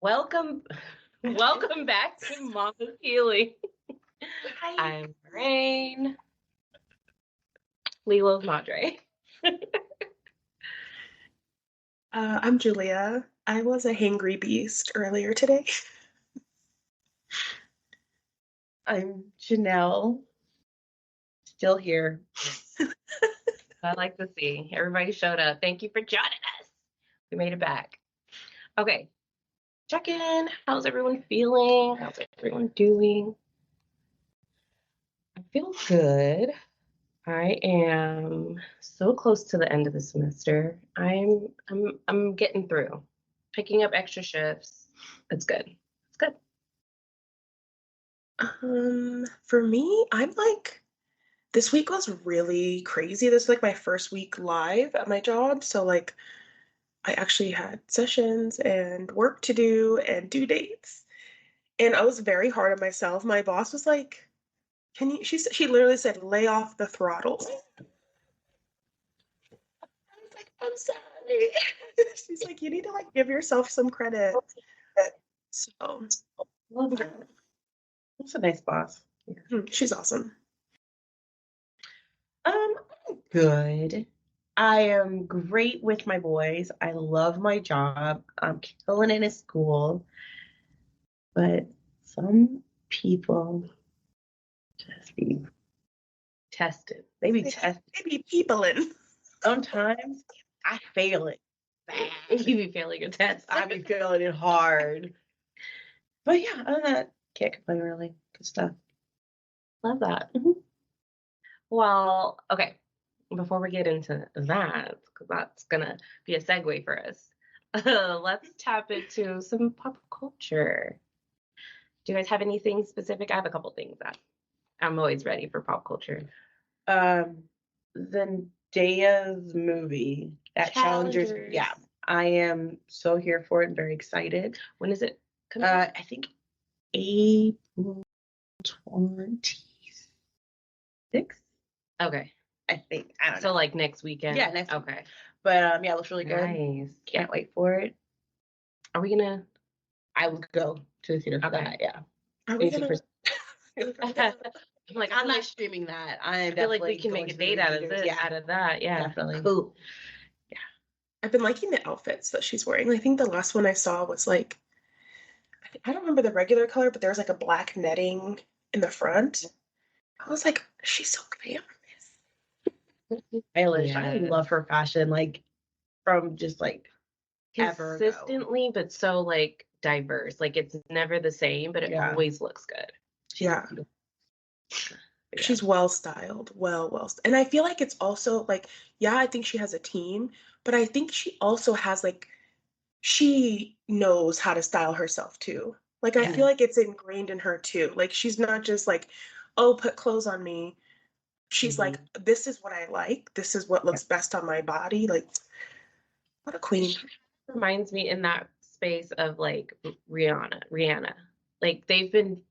Welcome, welcome back to Mama's Healing. Hi. I'm Rain. Lilo's Madre. I'm Julia. I was a hangry beast earlier today. I'm Janelle. Still here. I like to see everybody showed up. Thank you for joining us. We made it back. Okay, check in. How's everyone feeling? How's everyone doing? I feel good. I am so close to the end of the semester. I'm getting through. Picking up extra shifts. It's good. It's good. For me, this week was really crazy. This is like my first week live at my job. So I actually had sessions and work to do and due dates. And I was very hard on myself. My boss was like, she literally said, lay off the throttle. I was like, I'm sorry. She's like, you need to give yourself some credit. So Love her. That's a nice boss. she's awesome. I'm good. I am great with my boys. I love my job. I'm killing it in school. But some people just be tested. They be tested. They be peopling. Sometimes I fail it bad. You be failing a test. I be failing it hard. But yeah, other than that, can't complain really. Good stuff. Love that. Well, okay. Before we get into that, because that's gonna be a segue for us, let's tap into some pop culture. Do you guys have anything specific? I have a couple things that I'm always ready for pop culture. Zendaya's movie, that Challengers. Yeah, I am so here for it and very excited. When is it coming out? I think April 26th. Okay. I think. I don't know. So like next weekend? Yeah, next week. Okay. But yeah, it looks really good. Nice. Can't wait for it. Are we gonna? I would go to the theater for that, yeah. Are we gonna? I'm not streaming that. I feel like we can make a date out of this. Yeah. Out of that, yeah. Definitely. Cool. Yeah. I've been liking the outfits that she's wearing. I think the last one I saw was I don't remember the regular color, but there was a black netting in the front. I was like, she's so glamorous. Eilish, yeah. I love her fashion, from just consistently, but so diverse. It's never the same, but it always looks good. Yeah. She's well styled, and I feel like it's also I think she has a team, but I think she also has she knows how to style herself too. I feel like it's ingrained in her too. She's not just oh, put clothes on me. She's this is what I like. This is what looks best on my body. What a queen. She reminds me in that space of Rihanna. They've been,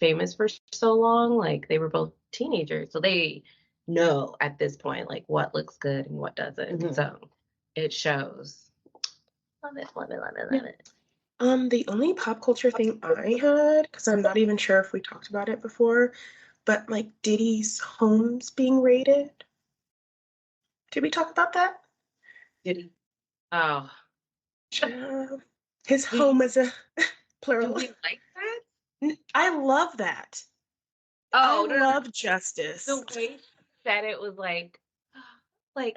famous for so long. They were both teenagers, so they know at this point what looks good and what doesn't. So it shows. Love it. The only pop culture thing I had, because I'm not even sure if we talked about it before, but Diddy's homes being raided. Did we talk about that? Diddy. Oh. His home is a plural. Do we like that? I love that. Oh, I love justice. The way that it was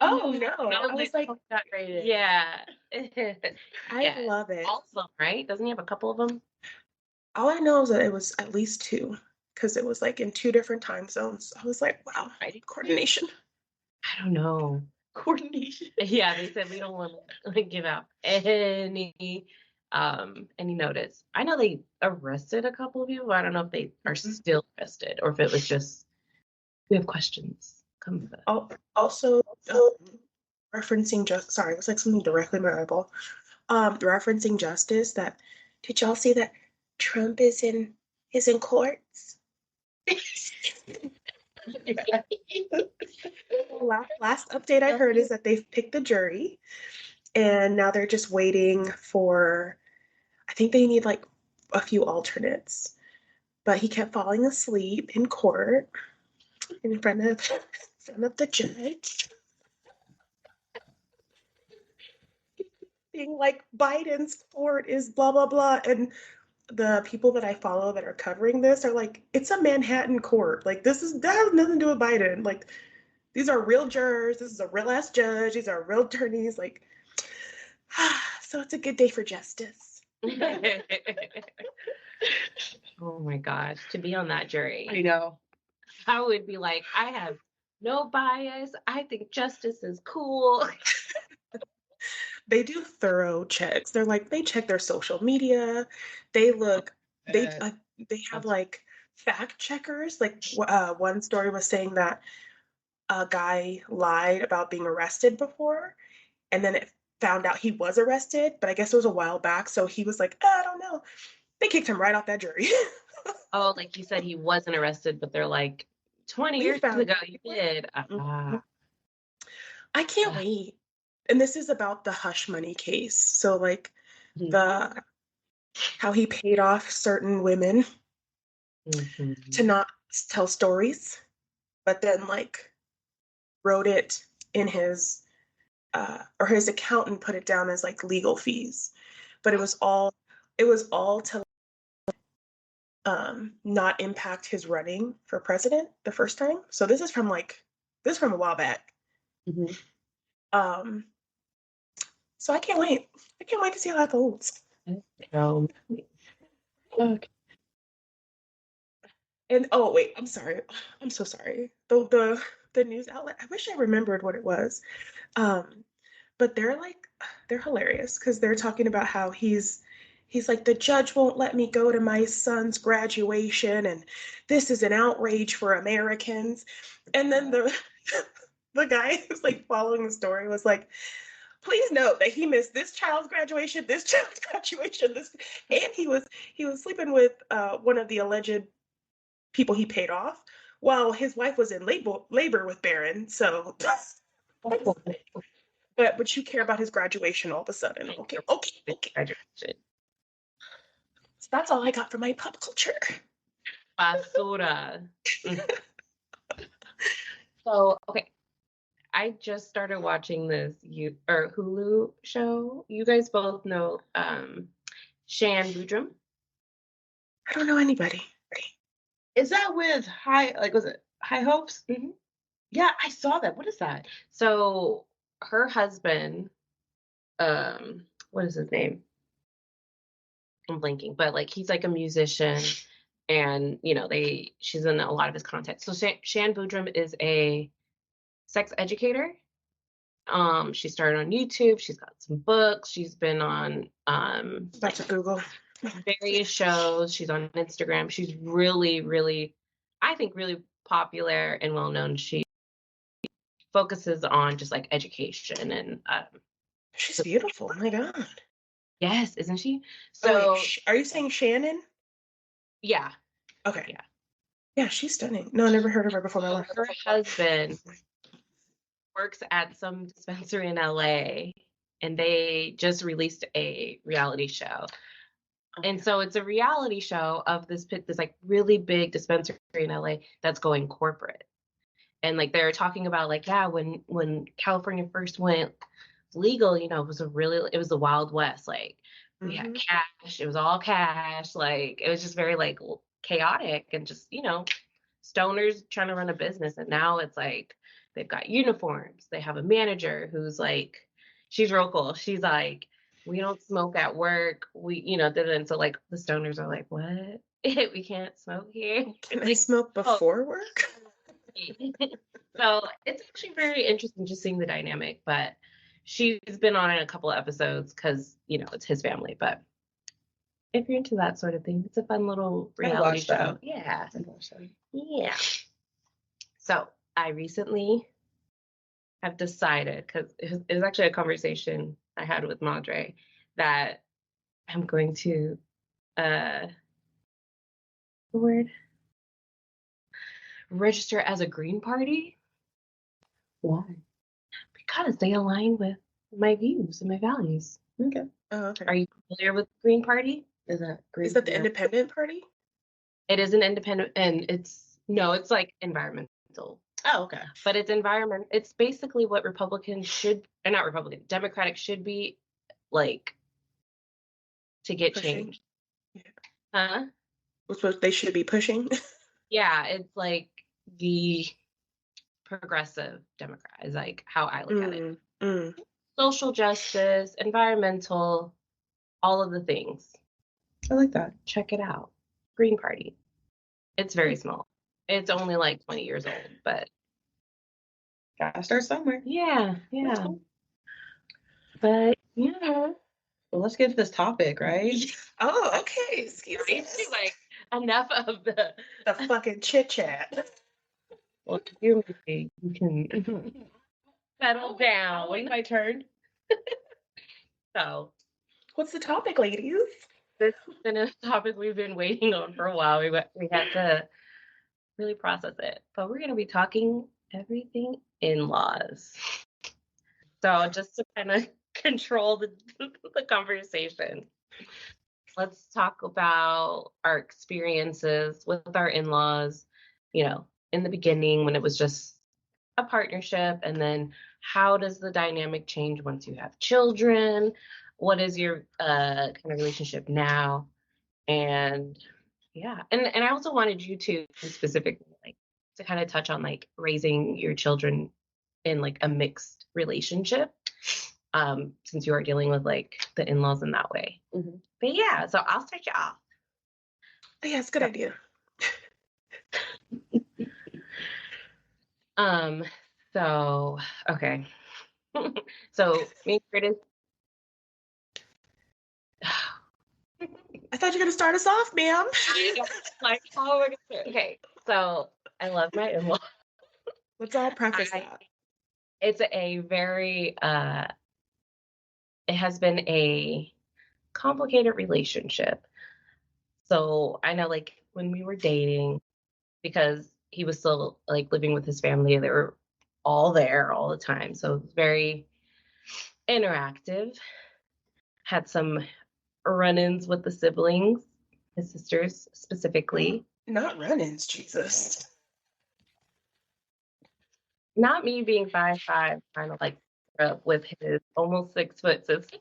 oh no, I was not rated. Yeah. I love it. Awesome, right? Doesn't he have a couple of them? All I know is that it was at least 2, because it was in 2 different time zones. I was like, wow, coordination. I don't know. Coordination. Yeah, they said we don't want to give out any notice. I know they arrested a couple of people. I don't know if they are still arrested or if it was just we have questions. Come with us. Also, referencing sorry, it was something directly in my eyeball. Referencing justice. Did y'all see that Trump is in courts? Last update I heard is that they've picked the jury, and now they're just waiting for I think they need like a few alternates. But he kept falling asleep in court in front of the judge, being like, Biden's court is blah blah blah. And the people that I follow that are covering this are like, it's a Manhattan court. Like that has nothing to do with Biden. Like these are real jurors. This is a real ass judge. These are real attorneys. Like, so it's a good day for justice. Oh my gosh, to be on that jury. I know. I would be like, I have no bias. I think justice is cool. They do thorough checks. They're like, they check their social media. They look, they have like fact checkers. Like one story was saying that a guy lied about being arrested before, and then it found out he was arrested, but I guess it was a while back. So he was like, I don't know. They kicked him right off that jury. Oh, like you said, he wasn't arrested, but they're like, 20 years ago, you did. I can't wait. And this is about the hush money case. So like how he paid off certain women to not tell stories, but then like wrote it in his or his accountant put it down as like legal fees. But it was all to not impact his running for president the first time. So this is from a while back. So I can't wait. I can't wait to see how that goes. Okay. And oh wait, I'm sorry. I'm so sorry. The news outlet. I wish I remembered what it was. But they're hilarious because they're talking about how he's like, the judge won't let me go to my son's graduation, and this is an outrage for Americans. And then the guy who's like following the story was like, please note that he missed this child's graduation, and he was sleeping with one of the alleged people he paid off while his wife was in labor with Barron. So, but you care about his graduation all of a sudden. Okay. Graduation. So that's all I got for my pop culture. Basura. So, okay. I just started watching this Hulu show. You guys both know Shan Boodram. I don't know anybody. Is that with was it High Hopes? Mm-hmm. Yeah, I saw that. What is that? So her husband, what is his name? I'm blanking, but like he's like a musician, and she's in a lot of his content. So Shan Boodram is a sex educator. She started on YouTube. She's got some books. She's been on Back to Google. Various shows. She's on Instagram. She's really, really, I think, really popular and well known. She focuses on just like education and she's beautiful. Oh my God. Yes, isn't she? So are you saying Shannon? Yeah. Okay. Yeah. Yeah, she's stunning. No, I never heard of her before. Her husband works at some dispensary in LA, and they just released a reality show. Okay. And so it's a reality show of this like really big dispensary in LA that's going corporate. And like they're talking about like, yeah, when California first went legal, it was the Wild West. Like we had cash, it was all cash. Like it was just very like chaotic and just, stoners trying to run a business. And now it's like they've got uniforms. They have a manager who's like, she's real cool. She's like, we don't smoke at work. And so like the stoners are like, what? We can't smoke here. Can I smoke before work? So it's actually very interesting just seeing the dynamic, but she's been on in a couple of episodes because, it's his family. But if you're into that sort of thing, it's a fun little reality show. That. Yeah. Yeah. So I recently have decided, because it was actually a conversation I had with Madre, that I'm going to, register as a Green Party. Why? Because they align with my views and my values. Okay. Oh, okay. Are you familiar with Green Party? Is that great? Is that the independent party? It is an independent, and it's like environmental. Oh, okay. But it's environment. It's basically what Republicans should, or not Republican, Democratic should be like to get Pushing? change. Yeah. Huh? Which they should be pushing. Yeah, it's like the progressive Democrat is like how I look at it. Social justice, environmental, all of the things. I like that. Check it out. Green Party. It's very small. It's only like 20 years old, but Gotta start somewhere. yeah. That's cool. But yeah. Well, let's get to this topic, right? Oh, okay. Excuse me. Like enough of the fucking chit chat. well, you can settle down. Wait my turn. So What's the topic, ladies? this has been a topic we've been waiting on for a while. We had to really process it. But we're gonna be talking everything in-laws. So just to kind of control the conversation, let's talk about our experiences with our in-laws, in the beginning when it was just a partnership, and then how does the dynamic change once you have children? What is your kind of relationship now? And yeah, and I also wanted you to specifically like to kind of touch on like raising your children in like a mixed relationship, since you are dealing with like the in-laws in that way. Mm-hmm. But yeah, so I'll start you off. Yeah, it's a good idea. So okay. So me and Curtis. I thought you were gonna start us off, ma'am. Like, how are we gonna okay, so I love my in-laws. Let's all preface that. It's a very it has been a complicated relationship. So I know like when we were dating, because he was still like living with his family, they were all there all the time. So it was very interactive. Had some run-ins with the siblings, his sisters specifically. Not run-ins, Jesus. Not me being 5'5", trying to like up with his almost 6 foot sister.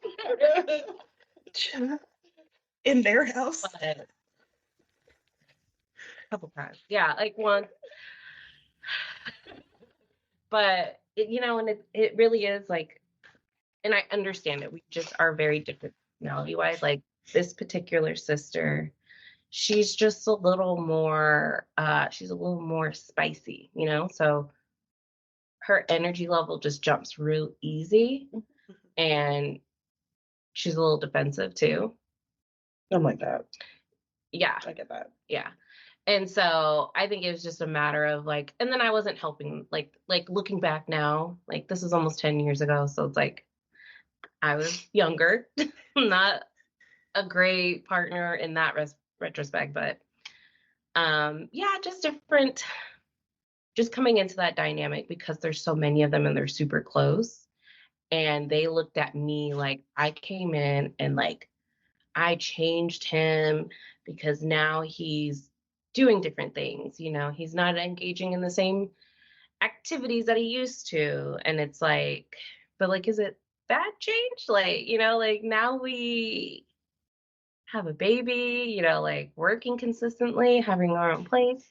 In their house. But a couple times. Yeah, like once. But and it really is like, and I understand it. We just are very different personality wise. Like this particular sister, she's just a little more she's a little more spicy, so her energy level just jumps real easy, and she's a little defensive too. I'm like that. Yeah. I get that. Yeah. And so I think it was just a matter of like, and then I wasn't helping, like looking back now, like this is almost 10 years ago. So it's like, I was younger, not a great partner in that retrospect, but yeah, just different, just coming into that dynamic because there's so many of them and they're super close. And they looked at me like I came in and like I changed him because now he's doing different things. He's not engaging in the same activities that he used to. And it's like, but like, is it that change? Like, like now we have a baby, like working consistently, having our own place.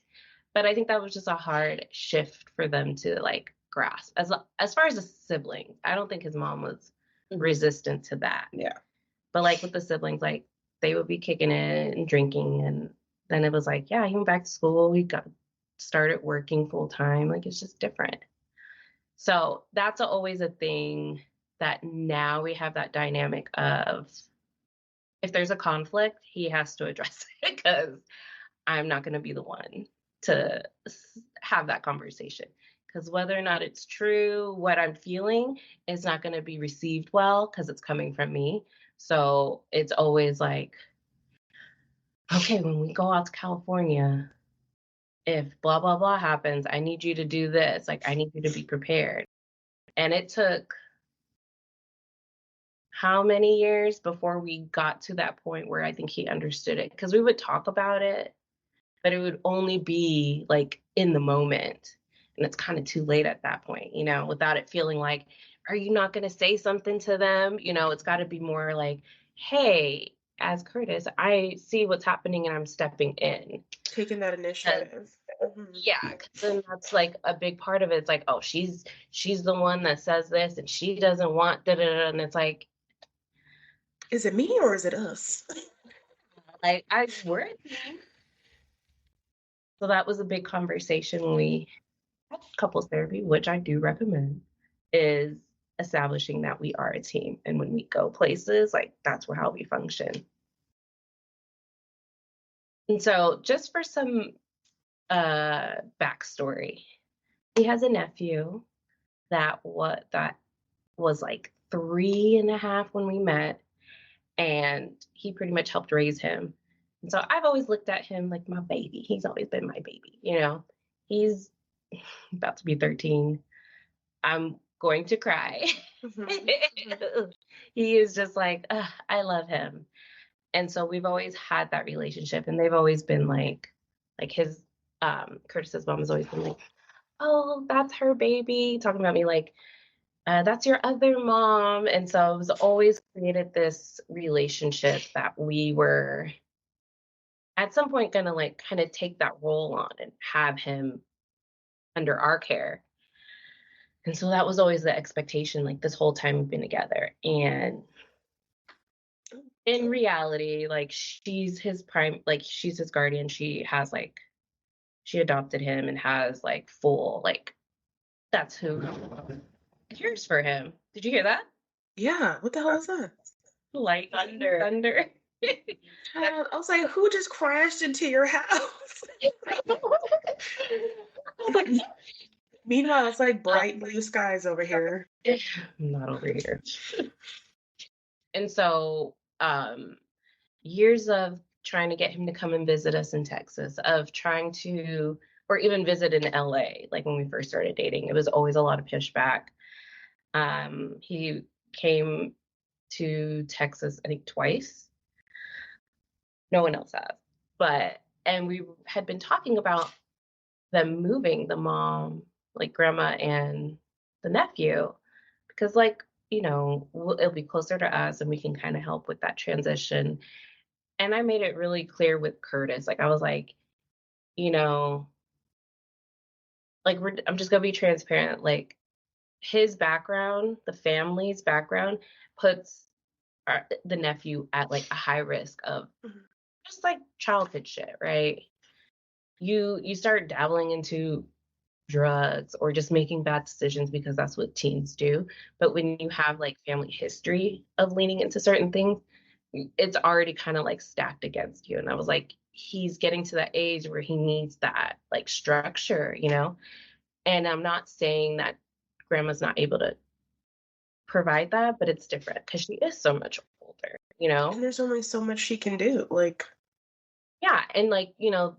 But I think that was just a hard shift for them to like grasp. As far as the siblings, I don't think his mom was resistant to that. Yeah. But like with the siblings, like they would be kicking it and drinking, and then it was like, yeah, he went back to school. He got started working full time. Like it's just different. So that's always a thing that now we have that dynamic of if there's a conflict, he has to address it because I'm not going to be the one to have that conversation. Because whether or not it's true, what I'm feeling is not going to be received well because it's coming from me. So it's always like, okay, when we go out to California, if blah, blah, blah happens, I need you to do this. Like, I need you to be prepared. And it took how many years before we got to that point where I think he understood it. Because we would talk about it, but it would only be like in the moment. And it's kind of too late at that point, you know, without it feeling like, are you not going to say something to them? You know, it's got to be more like, hey, as Curtis, I see what's happening and I'm stepping in. Taking that initiative. Yeah, because then that's like a big part of it. It's like, oh, she's the one that says this and she doesn't want da da da. And it's like, is it me or is it us? like, we're a team. So that was a big conversation when we had couples therapy, which I do recommend, is establishing that we are a team. And when we go places, like that's how we function. And so just for some backstory, he has a nephew that was like 3.5 when we met, and he pretty much helped raise him. And so I've always looked at him like my baby. He's always been my baby, you know. He's about to be 13. I'm going to cry. He is just like, I love him. And so we've always had that relationship, and they've always been like his Curtis's mom has always been like, oh, that's her baby, talking about me like, that's your other mom. And so it was always created this relationship that we were at some point gonna like kind of take that role on and have him under our care. And so that was always the expectation, like this whole time we've been together. And in reality, like she's his guardian. She adopted him and has like full, like that's who cares for him. Did you hear that? Yeah, what the hell is that? Like thunder. I was like, who just crashed into your house? I was like, meanwhile, it's like bright blue skies over here. Not over here. And so years of trying to get him to come and visit us in Texas, of trying to, or even visit in LA, like when we first started dating, it was always a lot of pushback. He came to Texas, I think twice. No one else has. And we had been talking about them moving, the mom, like grandma and the nephew, because like, you know, it'll be closer to us and we can kind of help with that transition. And I made it really clear with Curtis. Like I was like, you know, like I'm just gonna be transparent. Like his background, the family's background, puts the nephew at like a high risk of just like childhood shit, right? You start dabbling into drugs or just making bad decisions because that's what teens do. But when you have like family history of leaning into certain things, it's already kind of like stacked against you. And I was like, he's getting to that age where he needs that like structure, you know? And I'm not saying that grandma's not able to provide that, but it's different because she is so much older, you know? And there's only so much she can do. Like, yeah. And like, you know,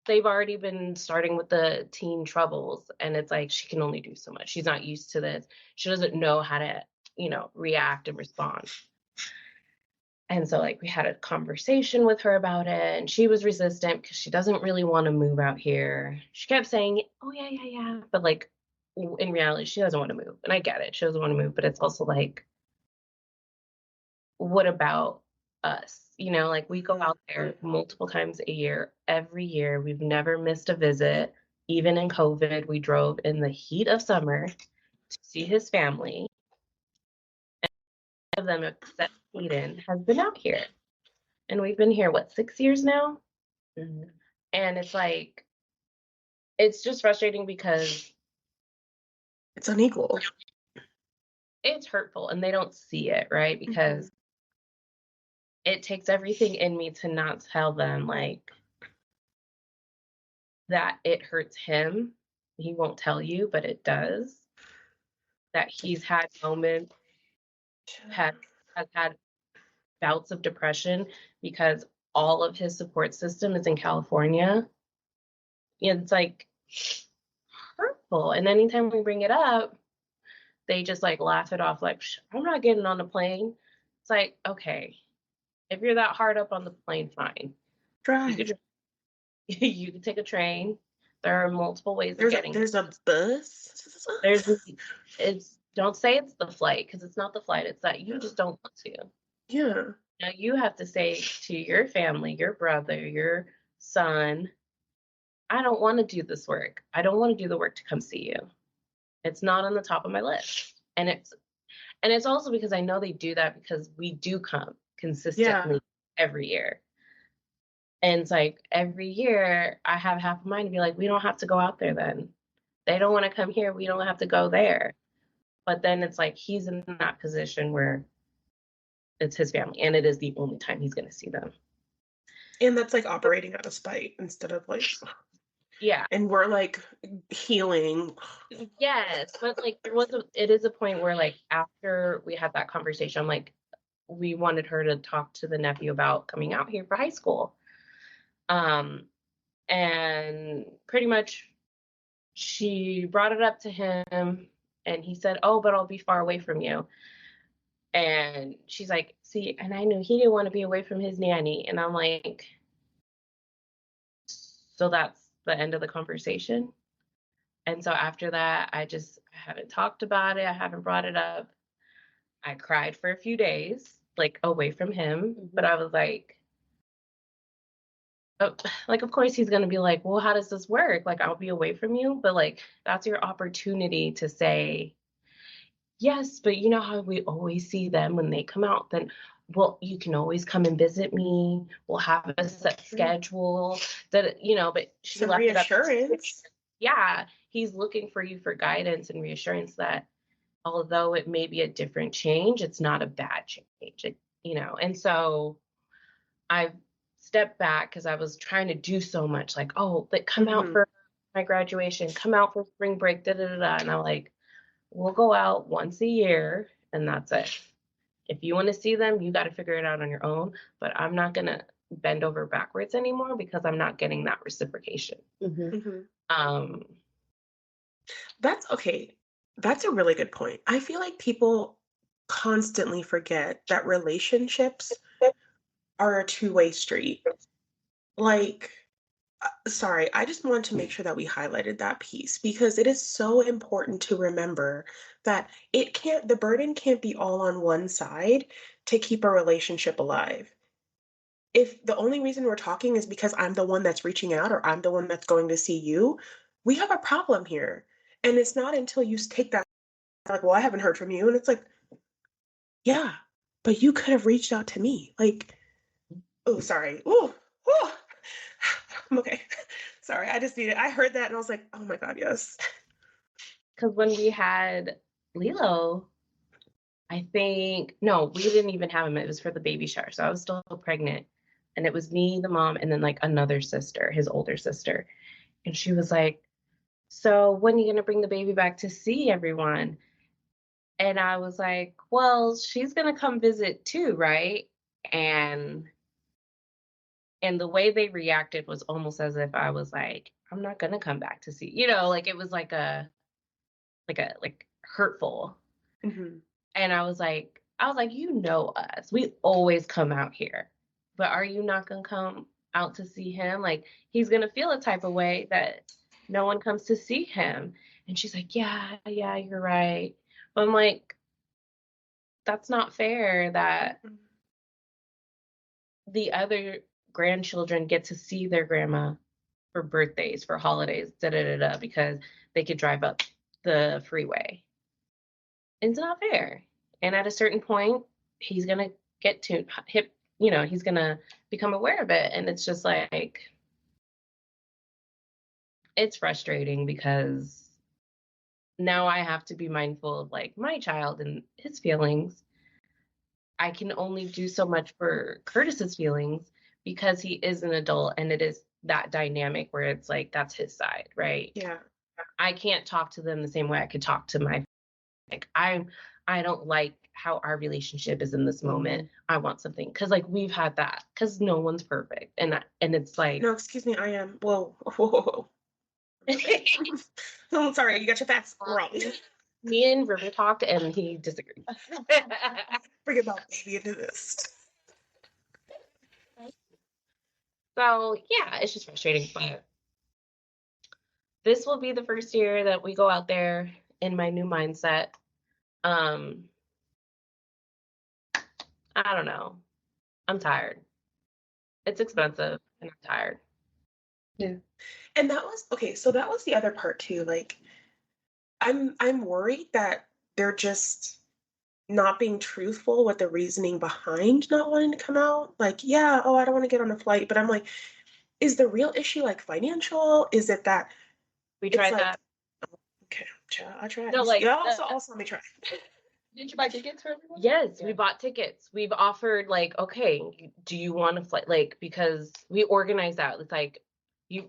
they've already been starting with the teen troubles, and it's like she can only do so much. She's not used to this. She doesn't know how to, you know, react and respond. And so like we had a conversation with her about it, and she was resistant because she doesn't really want to move out here. She kept saying, oh yeah, but like in reality she doesn't want to move. And I get it, she doesn't want to move, but it's also like, what about us? You know, like we go out there multiple times a year, every year. We've never missed a visit. Even in COVID, we drove in the heat of summer to see his family. And none of them, except Eden, has been out here. And we've been here, what, 6 years now? Mm-hmm. And it's like, it's just frustrating because it's unequal. It's hurtful and they don't see it, right? Because it takes everything in me to not tell them like that it hurts him. He won't tell you, but it does. That he's had moments, has had bouts of depression because all of his support system is in California. It's like hurtful. And anytime we bring it up, they just like laugh it off like, I'm not getting on the plane. It's like, okay, if you're that hard up on the plane, fine. Drive. You could take a train. There are multiple ways of getting. There's a bus. Don't say it's the flight, because it's not the flight. It's that you just don't want to. Yeah. Now you have to say to your family, your brother, your son, I don't want to do this work. I don't want to do the work to come see you. It's not on the top of my list. And it's also because I know they do that because we do come consistently every year. And it's like every year I have half of mine to be like, we don't have to go out there then. They don't want to come here. We don't have to go there. But then it's like he's in that position where it's his family and it is the only time he's going to see them. And that's like operating out of spite instead of like, yeah. And we're like healing. Yes. But like it is a point where like after we had that conversation, I'm like, we wanted her to talk to the nephew about coming out here for high school. And pretty much she brought it up to him and he said, oh, but I'll be far away from you. And she's like, see, and I knew he didn't want to be away from his nanny. And I'm like, so that's the end of the conversation. And so after that, I haven't talked about it. I haven't brought it up. I cried for a few days, like away from him. But I was like, oh, like, of course he's going to be like, well, how does this work? Like, I'll be away from you. But like, that's your opportunity to say, yes, but you know how we always see them when they come out, then, well, you can always come and visit me. We'll have a set schedule that, you know, but she Some left reassurance. it up. Yeah. He's looking for you for guidance and reassurance that although it may be a different change, it's not a bad change, you know? And so I've stepped back because I was trying to do so much, like, oh, but come out for my graduation, come out for spring break, da da da da. And I'm like, we'll go out once a year and that's it. If you want to see them, you got to figure it out on your own. But I'm not going to bend over backwards anymore because I'm not getting that reciprocation. That's okay. That's a really good point. I feel like people constantly forget that relationships are a two-way street. Like, sorry, I just wanted to make sure that we highlighted that piece because it is so important to remember that the burden can't be all on one side to keep a relationship alive. If the only reason we're talking is because I'm the one that's reaching out or I'm the one that's going to see you, we have a problem here. And it's not until you take that, like, well, I haven't heard from you. And it's like, yeah, but you could have reached out to me. Like, oh, sorry. Ooh. I'm okay. Sorry, I heard that and I was like, oh my God, yes. Because when we had Lilo, we didn't even have him. It was for the baby shower. So I was still pregnant. And it was me, the mom, and then like another sister, his older sister. And she was like, so when are you going to bring the baby back to see everyone? And I was like, well, she's going to come visit too, right? And the way they reacted was almost as if I was like, I'm not going to come back to see, like it was like hurtful. And I was like, you know us. We always come out here. But are you not going to come out to see him? Like, he's going to feel a type of way that no one comes to see him. And she's like, yeah, you're right. But I'm like, that's not fair that the other grandchildren get to see their grandma for birthdays, for holidays, because they could drive up the freeway. It's not fair. And at a certain point, he's going to get to hip, he's going to become aware of it. And it's just like, it's frustrating because now I have to be mindful of like my child and his feelings. I can only do so much for Curtis's feelings because he is an adult and it is that dynamic where it's like, that's his side, right? Yeah. I can't talk to them the same way I could talk to my, like, I don't like how our relationship is in this moment. I want something. Cause like we've had that cause no one's perfect. And it's like, no, excuse me. I am. Whoa. I'm sorry. You got your facts wrong. Me and River talked, and he disagreed. Bring about baby into this. So yeah, it's just frustrating, but this will be the first year that we go out there in my new mindset. I don't know. I'm tired. It's expensive and I'm tired. Yeah. And that was okay, so that was the other part too. Like I'm worried that they're just not being truthful with the reasoning behind not wanting to come out. Like, yeah, oh, I don't want to get on a flight, but I'm like, is the real issue like financial? Is it that We it's tried like, that. okay, I tried. No, like Yeah, also let me try. Did you buy tickets for everyone? yes, Yeah. we bought tickets. We've offered like, okay, do you want to fly? Like, because we organize that. It's like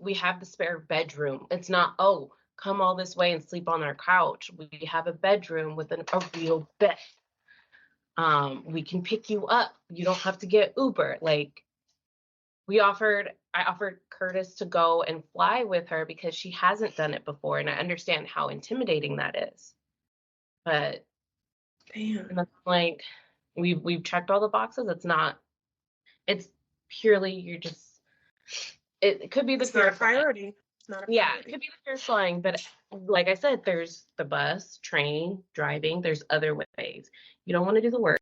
we have the spare bedroom. It's not, oh, come all this way and sleep on our couch. We have a bedroom with a real bed. We can pick you up. You don't have to get Uber. Like I offered Curtis to go and fly with her because she hasn't done it before, and I understand how intimidating that is. But Damn. like we've checked all the boxes. It's purely you're just it could be the It's fear not a of flying. priority. It's not a Yeah, it priority. could be the fear of flying, but like I said, there's the bus, train, driving, there's other ways. You don't want to do the work.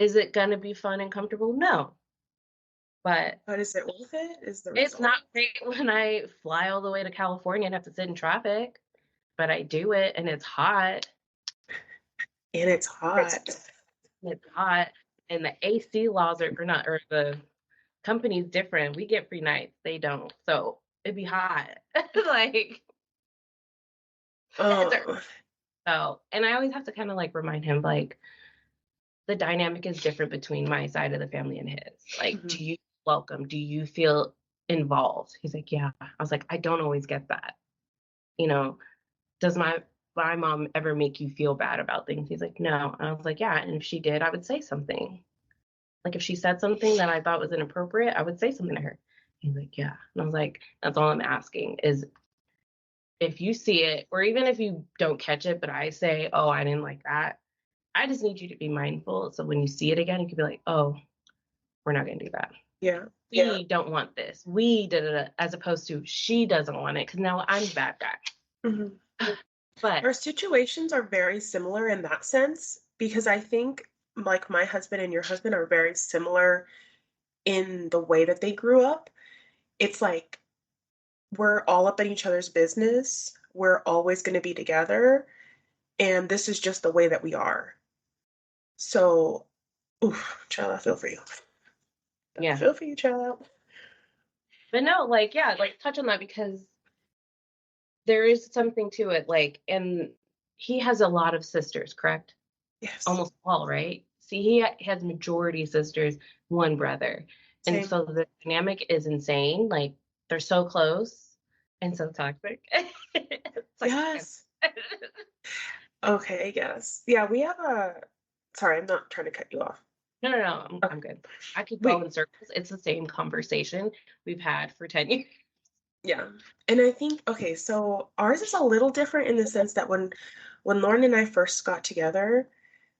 Is it gonna be fun and comfortable? No. But But is it worth it? Is the it's result. not great when I fly all the way to California and have to sit in traffic, but I do it and it's hot. And it's hot. It's hot. And the AC laws are not, or the company's different. We get free nights. They don't. So it'd be hot. Like, Oh. so, and I always have to kind of like remind him, like, the dynamic is different between my side of the family and his. Like, do you welcome? Do you feel involved? He's like, yeah. I was like, I don't always get that. You know, does my mom ever make you feel bad about things? He's like, no. I was like, yeah. And if she did, I would say something. Like if she said something that I thought was inappropriate, I would say something to her. He's like, yeah. And I was like, that's all I'm asking is if you see it, or even if you don't catch it, but I say, oh, I didn't like that. I just need you to be mindful. So when you see it again, you can be like, oh, we're not going to do that. Yeah. We don't want this. We did it as opposed to she doesn't want it because now I'm the bad guy. Mm-hmm. But our situations are very similar in that sense because I think like my husband and your husband are very similar in the way that they grew up. It's like we're all up in each other's business. We're always going to be together. And this is just the way that we are. So, oof, child, I feel for you. yeah. I feel for you, child. But no, like, yeah, like touch on that because there is something to it. Like, and he has a lot of sisters, correct? Yes. Almost all, right? See, he has majority sisters, one brother. Same. And so the dynamic is insane. Like, they're so close and so toxic. Yes. Okay, yes. Yeah, we have a. Sorry, I'm not trying to cut you off. No, I'm good. I could go in circles. It's the same conversation we've had for 10 years. Yeah. And I think, okay, so ours is a little different in the sense that when Lauren and I first got together,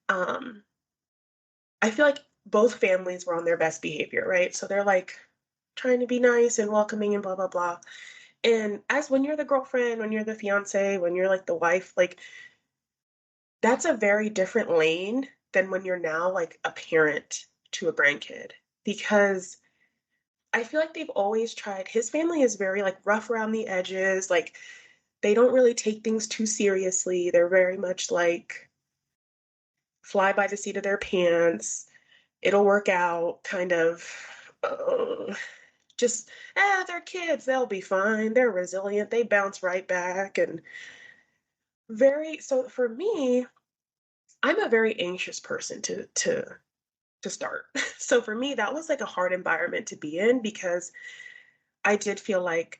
I feel like both families were on their best behavior, right? So they're like trying to be nice and welcoming and blah blah blah. And as when you're the girlfriend, when you're the fiance, when you're like the wife, like that's a very different lane than when you're now like a parent to a grandkid because I feel like they've always tried. His family is very like rough around the edges, like they don't really take things too seriously. They're very much like fly by the seat of their pants. It'll work out kind of just they're kids, they'll be fine, they're resilient, they bounce right back. And very so for me, I'm a very anxious person to start. So for me, that was like a hard environment to be in because I did feel like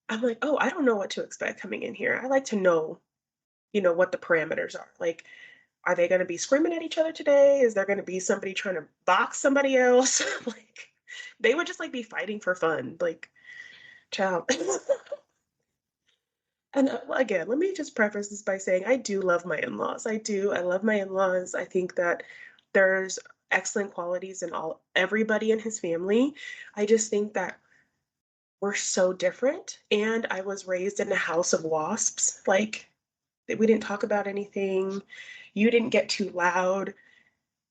I'm like, oh, I don't know what to expect coming in here. I like to know, what the parameters are. Like, are they going to be screaming at each other today? Is there going to be somebody trying to box somebody else? Like, they would just like be fighting for fun. Like, child. And again, let me just preface this by saying I do love my in-laws. I do. I love my in-laws. I think that there's excellent qualities in everybody in his family. I just think that we're so different. And I was raised in a house of wasps. Like, we didn't talk about anything. You didn't get too loud.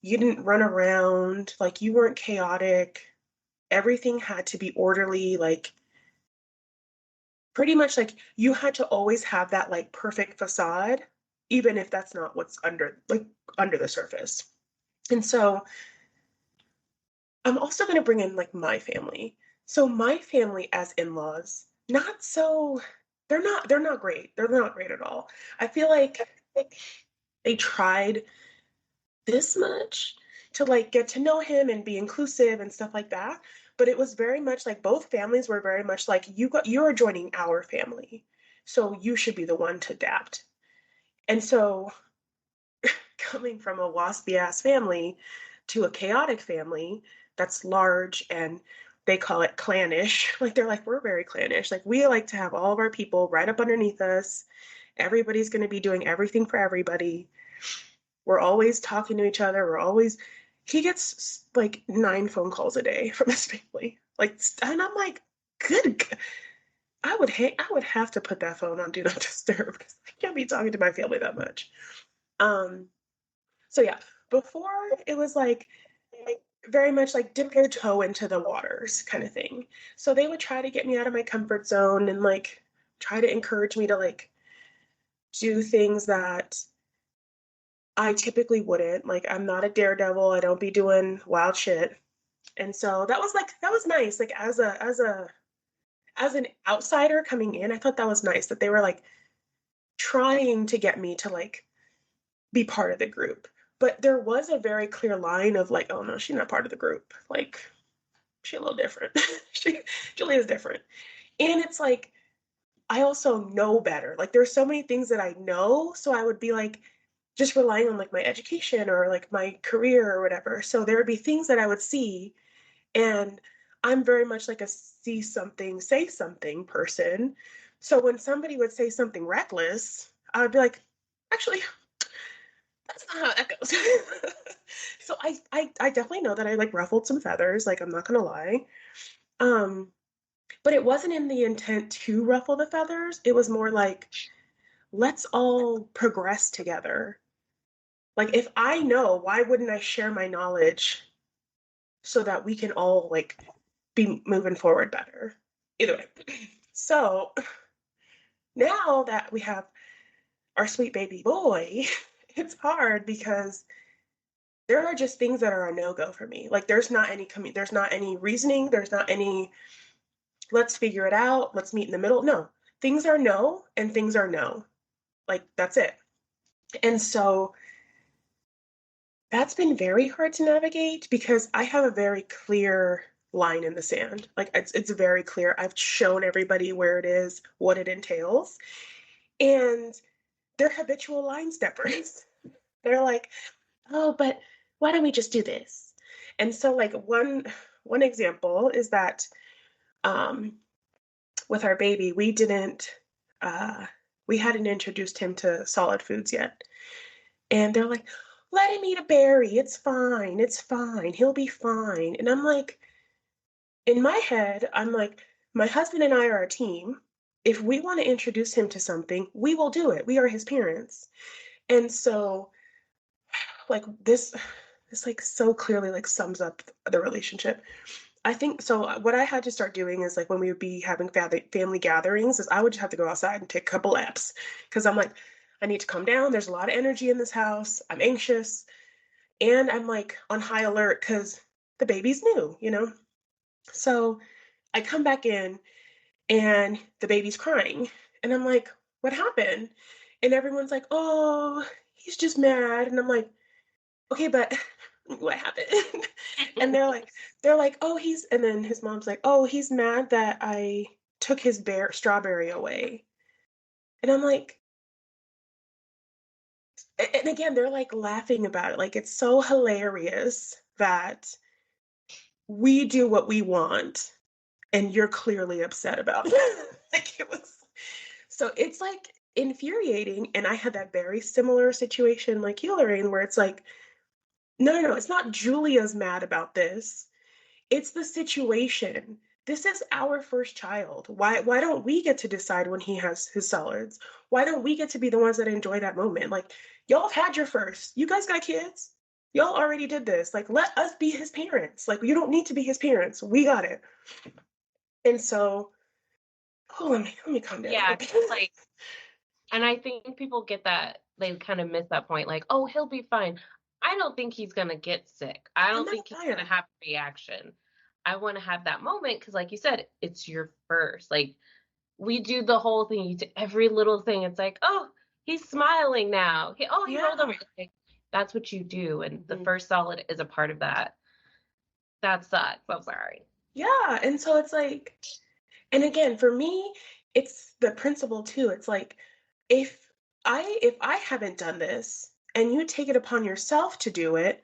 You didn't run around. Like, you weren't chaotic. Everything had to be orderly. Like, pretty much like you had to always have that like perfect facade, even if that's not what's under the surface. And so I'm also going to bring in like my family. So my family as in-laws, not so they're not great. They're not great at all. I feel like they tried this much to like get to know him and be inclusive and stuff like that. But it was very much like both families were very much like you're joining our family. So you should be the one to adapt. And so coming from a waspy ass family to a chaotic family that's large and they call it clannish. Like they're like, we're very clannish. Like we like to have all of our people right up underneath us. Everybody's going to be doing everything for everybody. We're always talking to each other. He gets like 9 phone calls a day from his family. Like, and I'm like, good. I would have to put that phone on Do Not Disturb because I can't be talking to my family that much. Um, so yeah, before it was like very much like dip your toe into the waters kind of thing. So they would try to get me out of my comfort zone and like try to encourage me to like do things that I typically wouldn't. Like I'm not a daredevil. I don't be doing wild shit. And so that was nice. Like as an outsider coming in, I thought that was nice that they were like trying to get me to like be part of the group. But there was a very clear line of like, oh no, she's not part of the group. Like she's a little different. Julie is different. And it's like I also know better. Like there's so many things that I know. So I would be like just relying on like my education or like my career or whatever. So there would be things that I would see. And I'm very much like a see something, say something person. So when somebody would say something reckless, I would be like, actually, that's not how that goes. So I definitely know that I like ruffled some feathers, like I'm not gonna lie. Um, but it wasn't in the intent to ruffle the feathers. It was more like, let's all progress together. Like if I know, why wouldn't I share my knowledge so that we can all like be moving forward better? Either way. So now that we have our sweet baby boy, it's hard because there are just things that are a no-go for me. Like there's not any reasoning, there's not any let's figure it out, let's meet in the middle. No. Things are no and things are no. Like that's it. And so that's been very hard to navigate because I have a very clear line in the sand. Like it's very clear. I've shown everybody where it is, what it entails. And they're habitual line steppers. They're like, "Oh, but why don't we just do this?" And so like one example is that um with our baby, uh we hadn't introduced him to solid foods yet. And they're like, let him eat a berry. It's fine. It's fine. He'll be fine. And I'm like, in my head, I'm like, my husband and I are a team. If we want to introduce him to something, we will do it. We are his parents. And so, like, this like so clearly like sums up the relationship. I think so. What I had to start doing is like when we would be having family gatherings, is I would just have to go outside and take a couple laps because I'm like, I need to calm down. There's a lot of energy in this house. I'm anxious. And I'm like on high alert because the baby's new, you know? So I come back in and the baby's crying. And I'm like, what happened? And everyone's like, oh, he's just mad. And I'm like, okay, but what happened? And they're like, oh, and then his mom's like, oh, he's mad that I took his strawberry away. And I'm like, and again, they're like laughing about it. Like, it's so hilarious that we do what we want and you're clearly upset about it. Like it was So it's like infuriating. And I had that very similar situation like you, Lorraine, where it's like, no, it's not Julia's mad about this. It's the situation. This is our first child. Why don't we get to decide when he has his solids? Why don't we get to be the ones that enjoy that moment? Like, y'all have had your first. You guys got kids. Y'all already did this. Like, let us be his parents. Like, you don't need to be his parents. We got it. And so, oh, let me calm down. Yeah, like, and I think people get that, they kind of miss that point, like, oh, he'll be fine. I don't think he's gonna get sick. I don't think he's gonna have a reaction. I want to have that moment because, like you said, it's your first. Like, we do the whole thing. You do every little thing. It's like, oh, he's smiling now. He rolled over. Like, that's what you do, and the first solid is a part of that. That sucks. I'm sorry. Yeah, and so it's like, and again, for me, it's the principle too. It's like, if I haven't done this and you take it upon yourself to do it,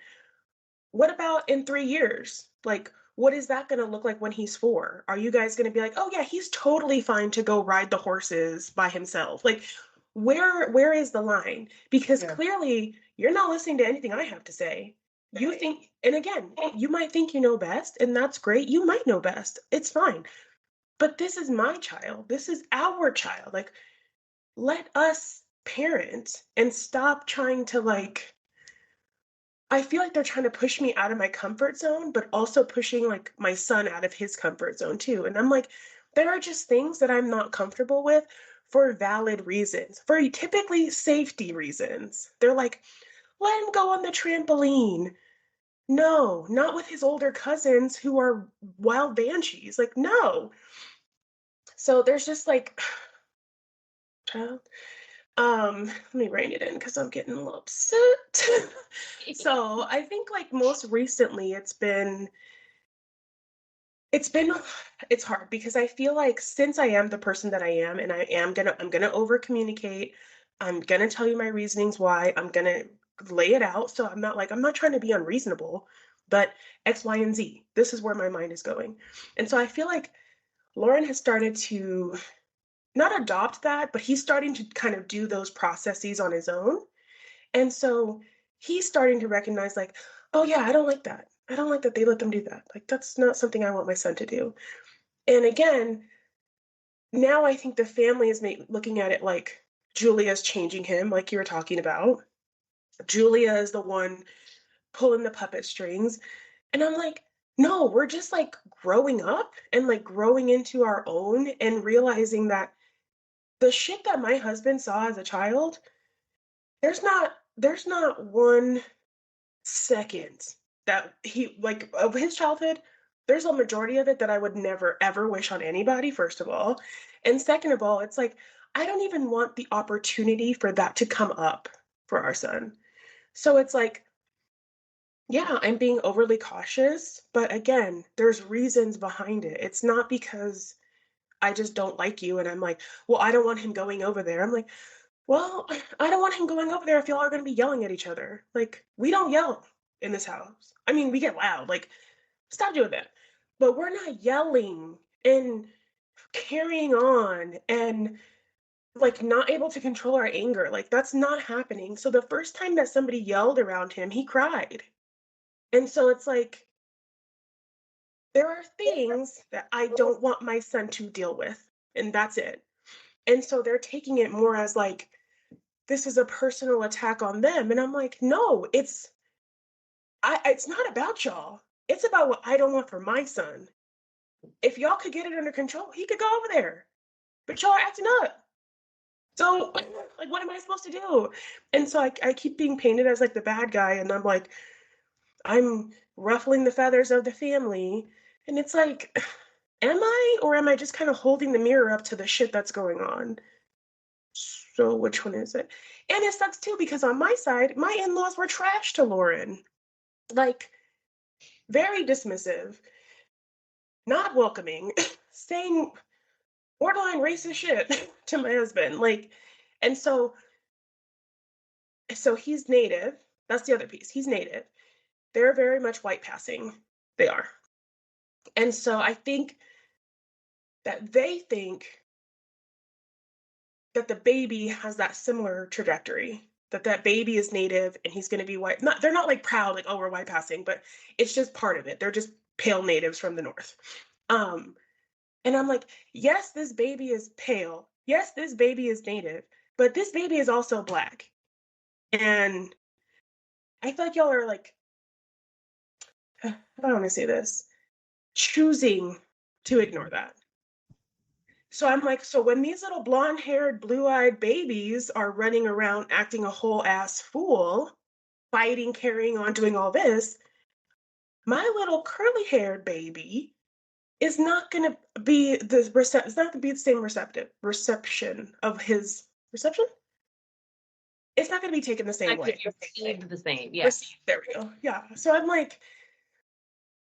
what about in 3 years? Like, what is that going to look like when he's 4? Are you guys going to be like, oh yeah, he's totally fine to go ride the horses by himself? Like, where is the line? Because clearly you're not listening to anything I have to say. You think, and again, you might think you know best, and that's great. You might know best. It's fine. But this is my child. This is our child. Like, let us parent and stop trying to, like, I feel like they're trying to push me out of my comfort zone, but also pushing like my son out of his comfort zone too. And I'm like, there are just things that I'm not comfortable with for valid reasons, for typically safety reasons. They're like, let him go on the trampoline. No, not with his older cousins who are wild banshees. Like, no. So there's just like, child. Let me rein it in because I'm getting a little upset. So I think like most recently it's hard because I feel like since I am the person that I am and I'm gonna over communicate, I'm gonna tell you my reasonings why, I'm gonna lay it out. So I'm not trying to be unreasonable, but X, Y, and Z. This is where my mind is going. And so I feel like Lauren has started to not adopt that, but he's starting to kind of do those processes on his own. And so he's starting to recognize, like, oh, yeah, I don't like that. I don't like that they let them do that. Like, that's not something I want my son to do. And again, now I think the family is looking at it like Julia's changing him, like you were talking about. Julia is the one pulling the puppet strings. And I'm like, no, we're just like growing up and like growing into our own and realizing that the shit that my husband saw as a child, there's not 1 second that he like of his childhood. There's a majority of it that I would never ever wish on anybody, first of all. And second of all, it's like I don't even want the opportunity for that to come up for our son. So it's like, yeah, I'm being overly cautious, but again, there's reasons behind it. It's not because I just don't like you and I'm like, well, I don't want him going over there. I'm like, well, I don't want him going over there if y'all are going to be yelling at each other. Like, we don't yell in this house. I mean, we get loud. Like, stop doing that. But we're not yelling and carrying on and like not able to control our anger. Like, that's not happening. So the first time that somebody yelled around him, he cried. And so it's like, there are things that I don't want my son to deal with, and that's it. And so they're taking it more as like, this is a personal attack on them. And I'm like, no, it's not about y'all. It's about what I don't want for my son. If y'all could get it under control, he could go over there. But y'all are acting up. So like what am I supposed to do? And so I keep being painted as like the bad guy, and I'm like, I'm ruffling the feathers of the family. And it's like, am I, or am I just kind of holding the mirror up to the shit that's going on? So which one is it? And it sucks too because on my side, my in-laws were trash to Lauren. Like, very dismissive, not welcoming, saying borderline racist shit to my husband. Like, and so he's native. That's the other piece. He's native. They're very much white passing. They are. And so I think that they think that the baby has that similar trajectory. That baby is native and he's going to be white. They're not like proud, like, oh, we're white passing, but it's just part of it. They're just pale natives from the north. And I'm like, yes, this baby is pale. Yes, this baby is native, but this baby is also Black. And I feel like y'all are like, I don't want to say this, choosing to ignore that. So I'm like, so when these little blonde-haired, blue-eyed babies are running around acting a whole ass fool, fighting, carrying on, doing all this, my little curly-haired baby is not going to be it's not going to be the same reception of his reception. It's not going to be taken the same way. Received the same, yeah. There we go. Yeah. So I'm like,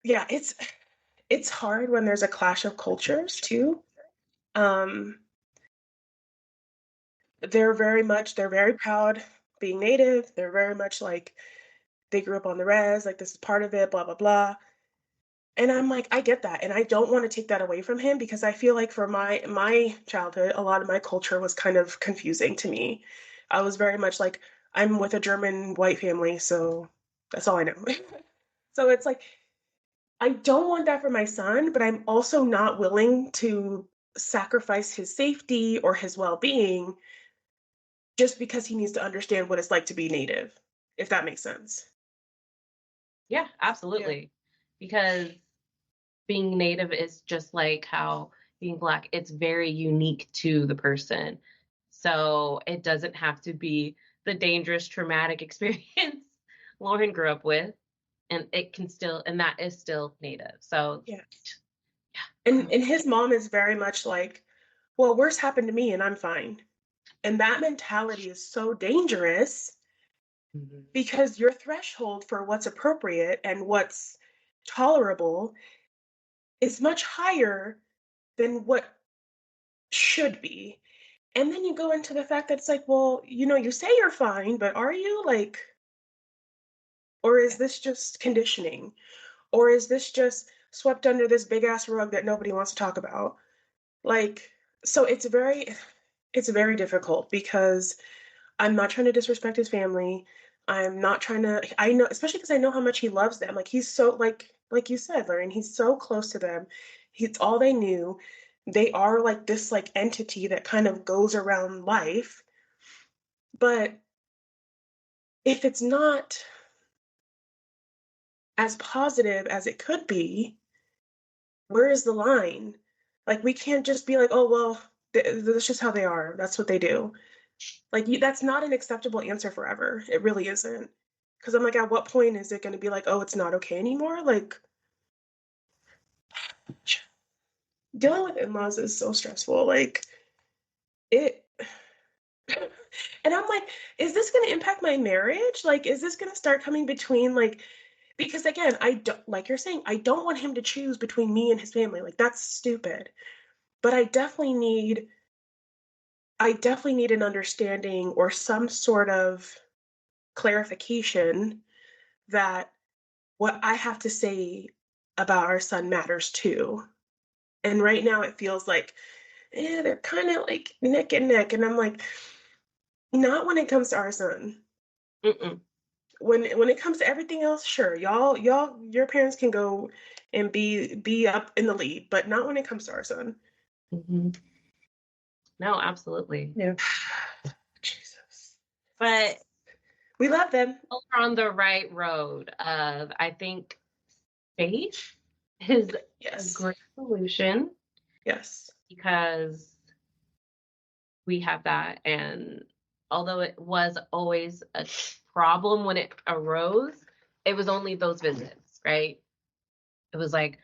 yeah, it's hard when there's a clash of cultures too. They're very proud being native. They're very much like they grew up on the res, like this is part of it, blah, blah, blah. And I'm like, I get that. And I don't want to take that away from him because I feel like for my childhood, a lot of my culture was kind of confusing to me. I was very much like, I'm with a German white family, so that's all I know. So it's like, I don't want that for my son, but I'm also not willing to sacrifice his safety or his well-being just because he needs to understand what it's like to be native, if that makes sense. Yeah, absolutely. Yeah. Because being native is just like how being Black, it's very unique to the person. So it doesn't have to be the dangerous, traumatic experience Lauren grew up with. And it can still, and that is still native. So yeah. And his mom is very much like, well, worse happened to me and I'm fine. And that mentality is so dangerous because your threshold for what's appropriate and what's tolerable is much higher than what should be. And then you go into the fact that it's like, well, you say you're fine, but are you like, or is this just conditioning? Or is this just swept under this big ass rug that nobody wants to talk about? Like, so it's very difficult because I'm not trying to disrespect his family. I'm not trying to, I know, especially because I know how much he loves them. Like he's so like you said, Lauren, he's so close to them. It's all they knew. They are like this like entity that kind of goes around life. But if it's not as positive as it could be, where is the line? Like we can't just be like, oh, well, that's just how they are. That's what they do. Like that's not an acceptable answer forever. It really isn't. Because I'm like, at what point is it going to be like, oh, it's not okay anymore? Like, dealing with in-laws is so stressful. Like, it. And I'm like, is this going to impact my marriage? Like, is this going to start coming between, like, because again, I don't, like you're saying, I don't want him to choose between me and his family. Like, that's stupid. But I definitely need an understanding or some sort of clarification that what I have to say about our son matters too. And right now it feels like, they're kind of like neck and neck. And I'm like, not when it comes to our son. Mm-mm. When it comes to everything else, sure, your parents can go and be up in the lead, but not when it comes to our son. Mm-hmm. No, absolutely. Yeah. Jesus. But we love them. We're on the right road. I think faith is a great solution. Yes. Because we have that. And although it was always a problem when it arose, it was only those visits, right? It was like,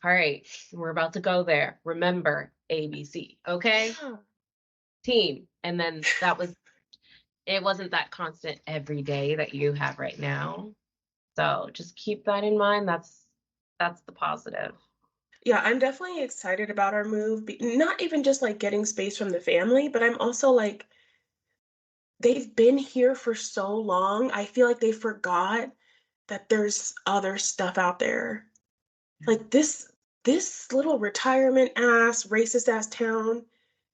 all right, we're about to go there. Remember ABC, okay? Yeah. Team. And then it wasn't that constant every day that you have right now. So just keep that in mind. That's the positive. Yeah, I'm definitely excited about our move. Not even just like getting space from the family, but I'm also like, they've been here for so long. I feel like they forgot that there's other stuff out there. Like this little retirement ass, racist ass town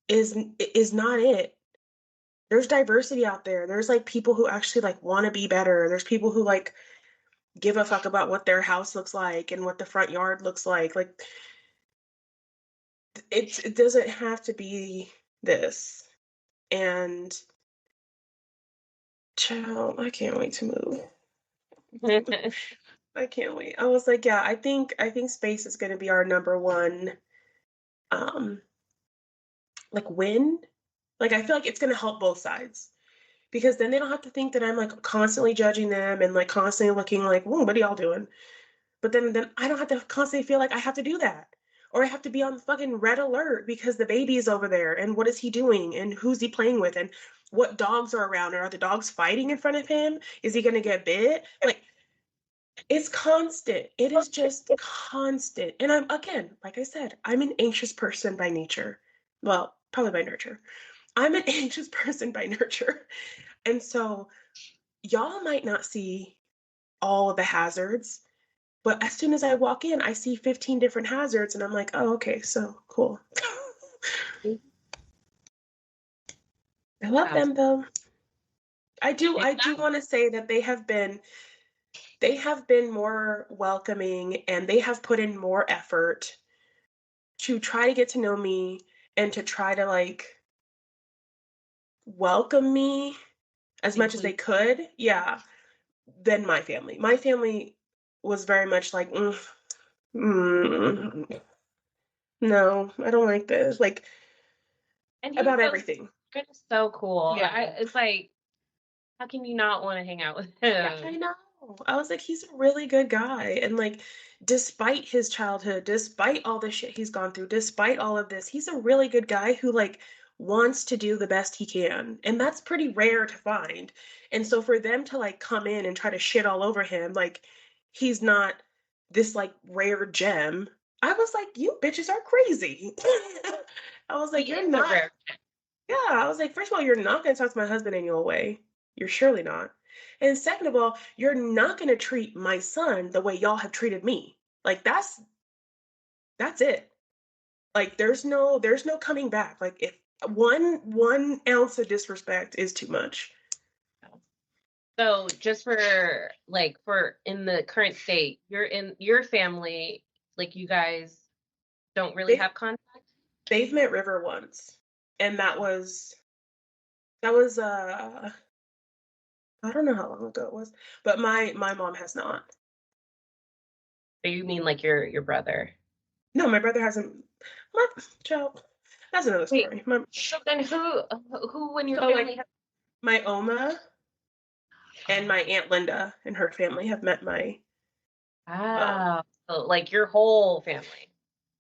is not it. There's diversity out there. There's like people who actually like want to be better. There's people who like give a fuck about what their house looks like and what the front yard looks like. Like it doesn't have to be this. And child, I can't wait to move. I can't wait. I was like, yeah, I think space is going to be our number one like win. Like I feel like it's going to help both sides. Because then they don't have to think that I'm like constantly judging them and like constantly looking like, "Whoa, what are y'all doing?" But then I don't have to constantly feel like I have to do that. Or I have to be on fucking red alert because the baby is over there and what is he doing and who's he playing with and what dogs are around and are the dogs fighting in front of him? Is he gonna get bit? Like it's constant. It is just constant. And I'm again, like I said, I'm an anxious person by nature. Well, probably by nurture. I'm an anxious person by nurture. And so y'all might not see all of the hazards, but as soon as I walk in, I see 15 different hazards and I'm like, oh, okay, so cool. I love them though. I do want to say that they have been more welcoming and they have put in more effort to try to get to know me and to try to like welcome me as much as they could. Yeah. Than my family. My family was very much like, no, I don't like this. Like, and about everything. It's so cool. Yeah. It's like, how can you not want to hang out with him? Yeah, I know. I was like, he's a really good guy. And like, despite his childhood, despite all the shit he's gone through, despite all of this, he's a really good guy who like wants to do the best he can. And that's pretty rare to find. And so for them to like come in and try to shit all over him, like he's not this like rare gem. I was like, you bitches are crazy. I was like, you're not. Yeah, I was like, first of all, you're not going to talk to my husband any old way. You're surely not. And second of all, you're not going to treat my son the way y'all have treated me. Like that's it. Like there's no coming back. Like if one ounce of disrespect is too much. So just for in the current state, you're in your family, like you guys don't really have contact? They've met River once. And that was I don't know how long ago it was, but my mom has not. So you mean like your brother? No, my brother hasn't. My child. That's another story. So then who when your family like, my Oma and my Aunt Linda and her family have met my so like your whole family.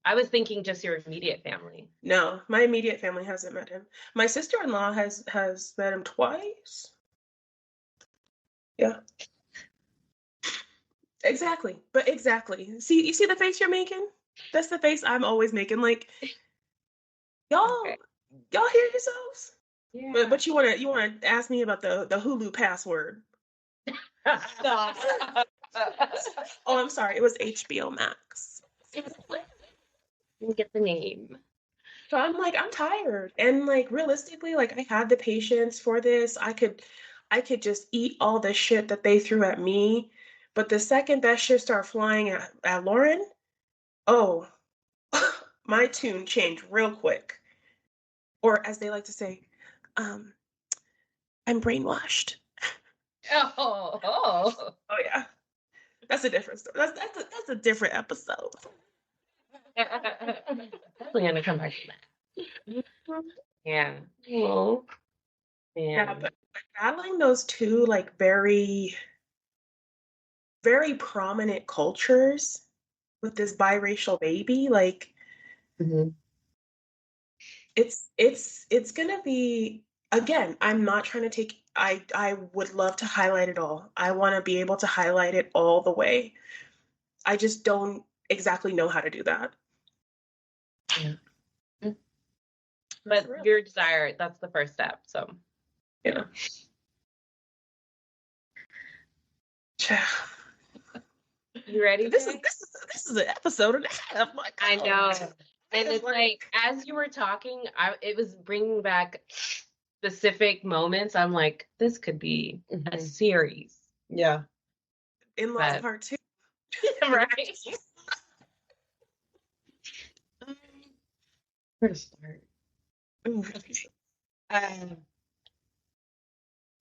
I was thinking just your immediate family. No, my immediate family hasn't met him. My sister-in-law has met him twice. Yeah. Exactly. But exactly. See, you see the face you're making? That's the face I'm always making. Like y'all hear yourselves? Yeah. But you wanna ask me about the Hulu password. Oh, I'm sorry. It was HBO Max. Didn't get the name. So I'm like, I'm tired. And like realistically, like I had the patience for this. I could just eat all the shit that they threw at me. But the second that shit started flying at Lauren, oh, my tune changed real quick. Or as they like to say, I'm brainwashed. Oh yeah. That's a different story. That's a different episode. Definitely gonna come back to that. Yeah. Well, yeah, but battling those two like very, very prominent cultures with this biracial baby, like it's gonna be, again, I'm not trying to take, I would love to highlight it all. I want to be able to highlight it all the way. I just don't exactly know how to do that. Yeah. But your desire, that's the first step. So yeah. You ready? This is an episode and a half. Like, I know. And it's like as you were talking, it was bringing back specific moments, I'm like, this could be a series. Yeah. In-laws But- part 2. Right. Where to start?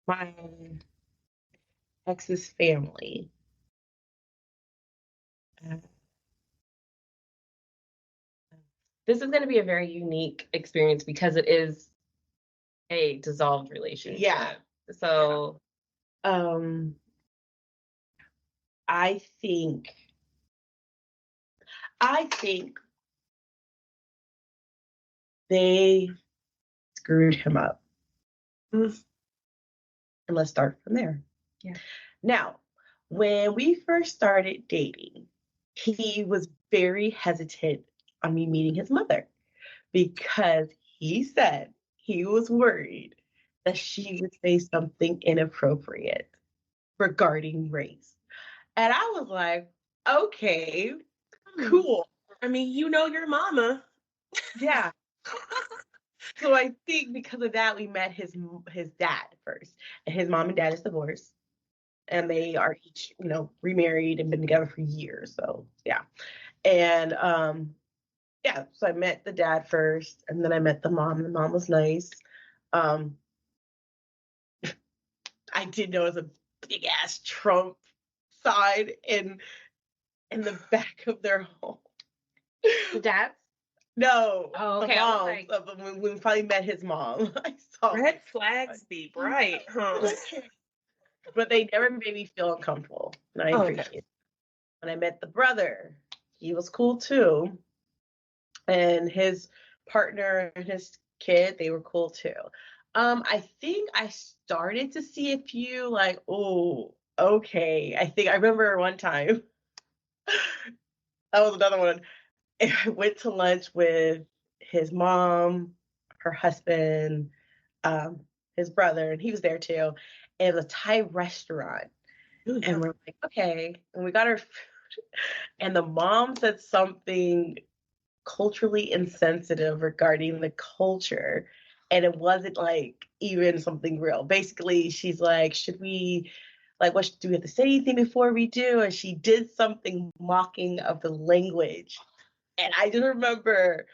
My ex's family. This is going to be a very unique experience because it is a dissolved relationship. Yeah. So, I think they screwed him up. And let's start from there. Yeah. Now, when we first started dating, he was very hesitant on me meeting his mother because he said he was worried that she would say something inappropriate regarding race. And I was like, okay, cool. I mean, you know your mama. Yeah. So I think because of that, we met his dad first. And his mom and dad is divorced. And they are each, remarried and been together for years. So yeah. And yeah, so I met the dad first, and then I met the mom. The mom was nice. I did notice a big ass Trump sign in the back of their home. the dad's? No. Oh, okay. The I was mom. like- When we finally met his mom, I saw Red flags be bright, huh? But they never made me feel uncomfortable, and I appreciate it. When I met the brother, he was cool too, and his partner and his kid, they were cool too. I think I started to see a few like, oh, okay. I remember one time that was another one. I went to lunch with his mom, her husband, his brother, and he was there too. And it was a Thai restaurant. Ooh, And we're like, okay. And we got our food. And the mom said something culturally insensitive regarding the culture. And it wasn't like even something real. Basically, she's like, should we, like, do we have to say anything before we do? And she did something mocking of the language. And I just remember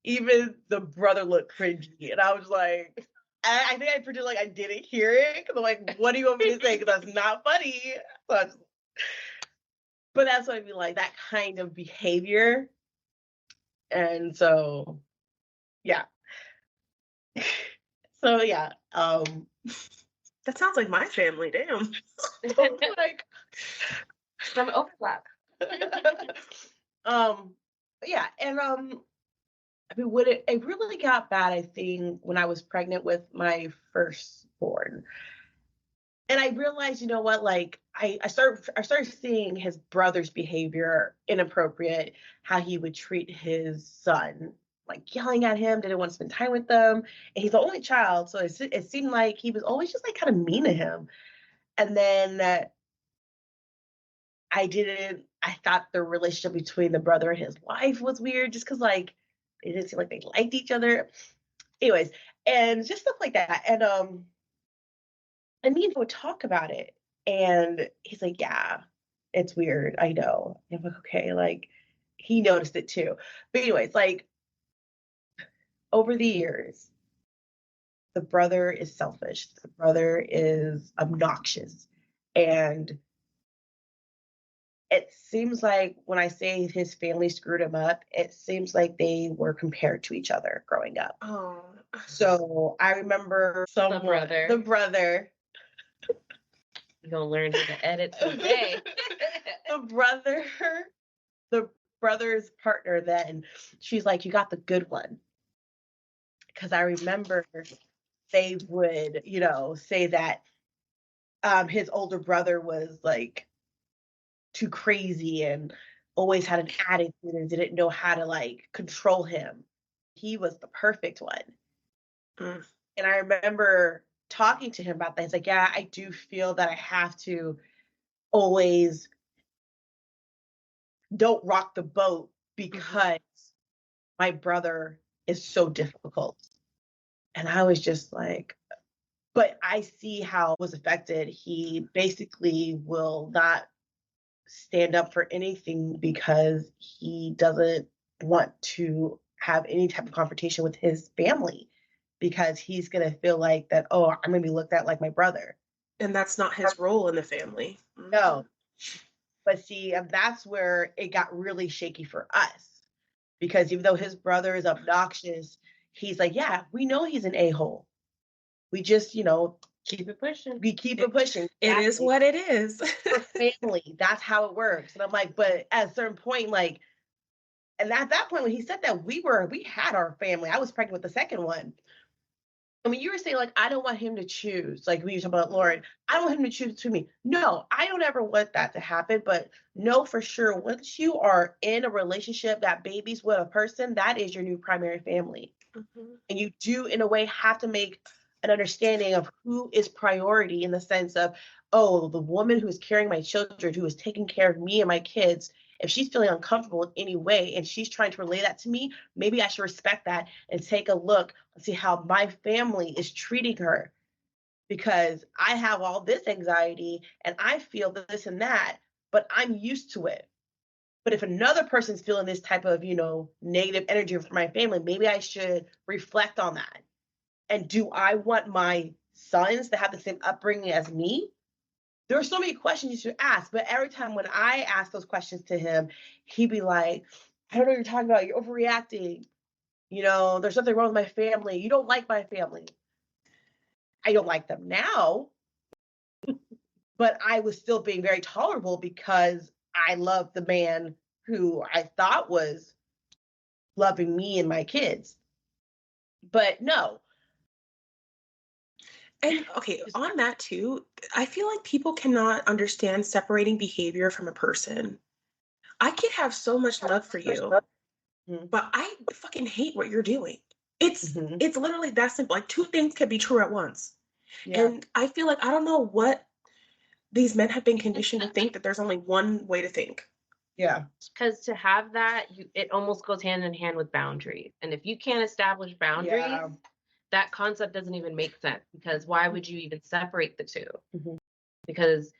even the brother looked cringy. And I was like, I think I pretended like I didn't hear it. Because I'm like, what do you want me to say? Because that's not funny. But that's what I mean, like that kind of behavior. And so, yeah. So, yeah. that sounds like my family. Damn. Like, Some overlap. yeah. And, I mean, when it really got bad, I think, when I was pregnant with my firstborn. And I realized, you know what, like I started seeing his brother's behavior inappropriate, how he would treat his son, like yelling at him, didn't want to spend time with them. And he's the only child, so it seemed like he was always just like kind of mean to him. And then I thought the relationship between the brother and his wife was weird just because like it didn't seem like they liked each other. Anyways, and just stuff like that. And me and him would talk about it. And he's like, yeah, it's weird. I know. And I'm like, okay, like he noticed it too. But anyways, like over the years, the brother is selfish. The brother is obnoxious. And it seems like when I say his family screwed him up, it seems like they were compared to each other growing up. Oh. So I remember The brother. The brother. You're going to learn how to edit today. the brother's partner then, she's like, you got the good one. Because I remember they would, say that his older brother was like too crazy and always had an attitude and didn't know how to like control him. He was the perfect one. Mm. And I remember talking to him about that. He's like, yeah, I do feel that I have to always don't rock the boat because my brother is so difficult. And I was just like, But I see how it was affected. He basically will not stand up for anything because he doesn't want to have any type of confrontation with his family, because he's going to feel like that, oh, I'm going to be looked at like my brother. And that's not his role in the family. No. But see, and that's where it got really shaky for us. Because even though his brother is obnoxious, he's like, yeah, we know he's an a-hole. We just, keep it pushing. We keep it pushing. It is what it is. For family, that's how it works. And I'm like, but at a certain point, like, and at that point when he said that, we had our family. I was pregnant with the second one. I mean, you were saying, like, I don't want him to choose. Like, when you talk about Lauren, I don't want him to choose between me. No, I don't ever want that to happen. But know for sure, once you are in a relationship that babies with a person, that is your new primary family. Mm-hmm. And you do, in a way, have to make an understanding of who is priority, in the sense of, oh, the woman who is carrying my children, who is taking care of me and my kids, if she's feeling uncomfortable in any way and she's trying to relay that to me, maybe I should respect that and take a look and see how my family is treating her. Because I have all this anxiety and I feel this and that, but I'm used to it. But if another person's feeling this type of, negative energy from my family, maybe I should reflect on that. And do I want my sons to have the same upbringing as me? There are so many questions you should ask, but every time when I ask those questions to him, he'd be like, I don't know what you're talking about. You're overreacting. There's something wrong with my family. You don't like my family. I don't like them now, but I was still being very tolerable because I loved the man who I thought was loving me and my kids. But no. And okay, on that too, I feel like people cannot understand separating behavior from a person. I could have so much love for you, but I fucking hate what you're doing. It's literally that simple. Like, two things could be true at once. Yeah. And I feel like I don't know what these men have been conditioned to think, that there's only one way to think. Yeah. Because to have that, it almost goes hand in hand with boundaries. And if you can't establish boundaries, that concept doesn't even make sense, because why would you even separate the two? Mm-hmm. Because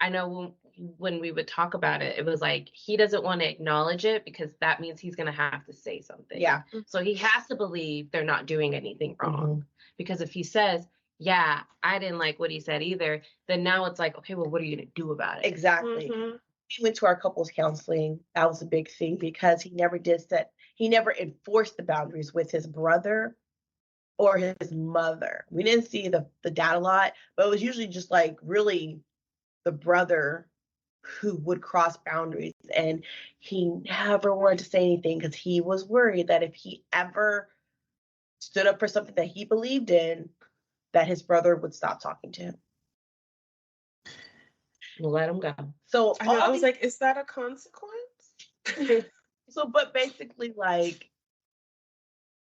I know when we would talk about it, it was like, he doesn't want to acknowledge it because that means he's going to have to say something. Yeah. So he has to believe they're not doing anything wrong. Mm-hmm. Because if he says, yeah, I didn't like what he said either, then now it's like, okay, well, what are you going to do about it? Exactly. Mm-hmm. We went to our couples counseling. That was a big thing, because he never enforced the boundaries with his brother or his mother. We didn't see the dad a lot, but it was usually just like really the brother who would cross boundaries. And he never wanted to say anything because he was worried that if he ever stood up for something that he believed in, that his brother would stop talking to him. We'll let him go. So I was like, is that a consequence? So, but basically, like,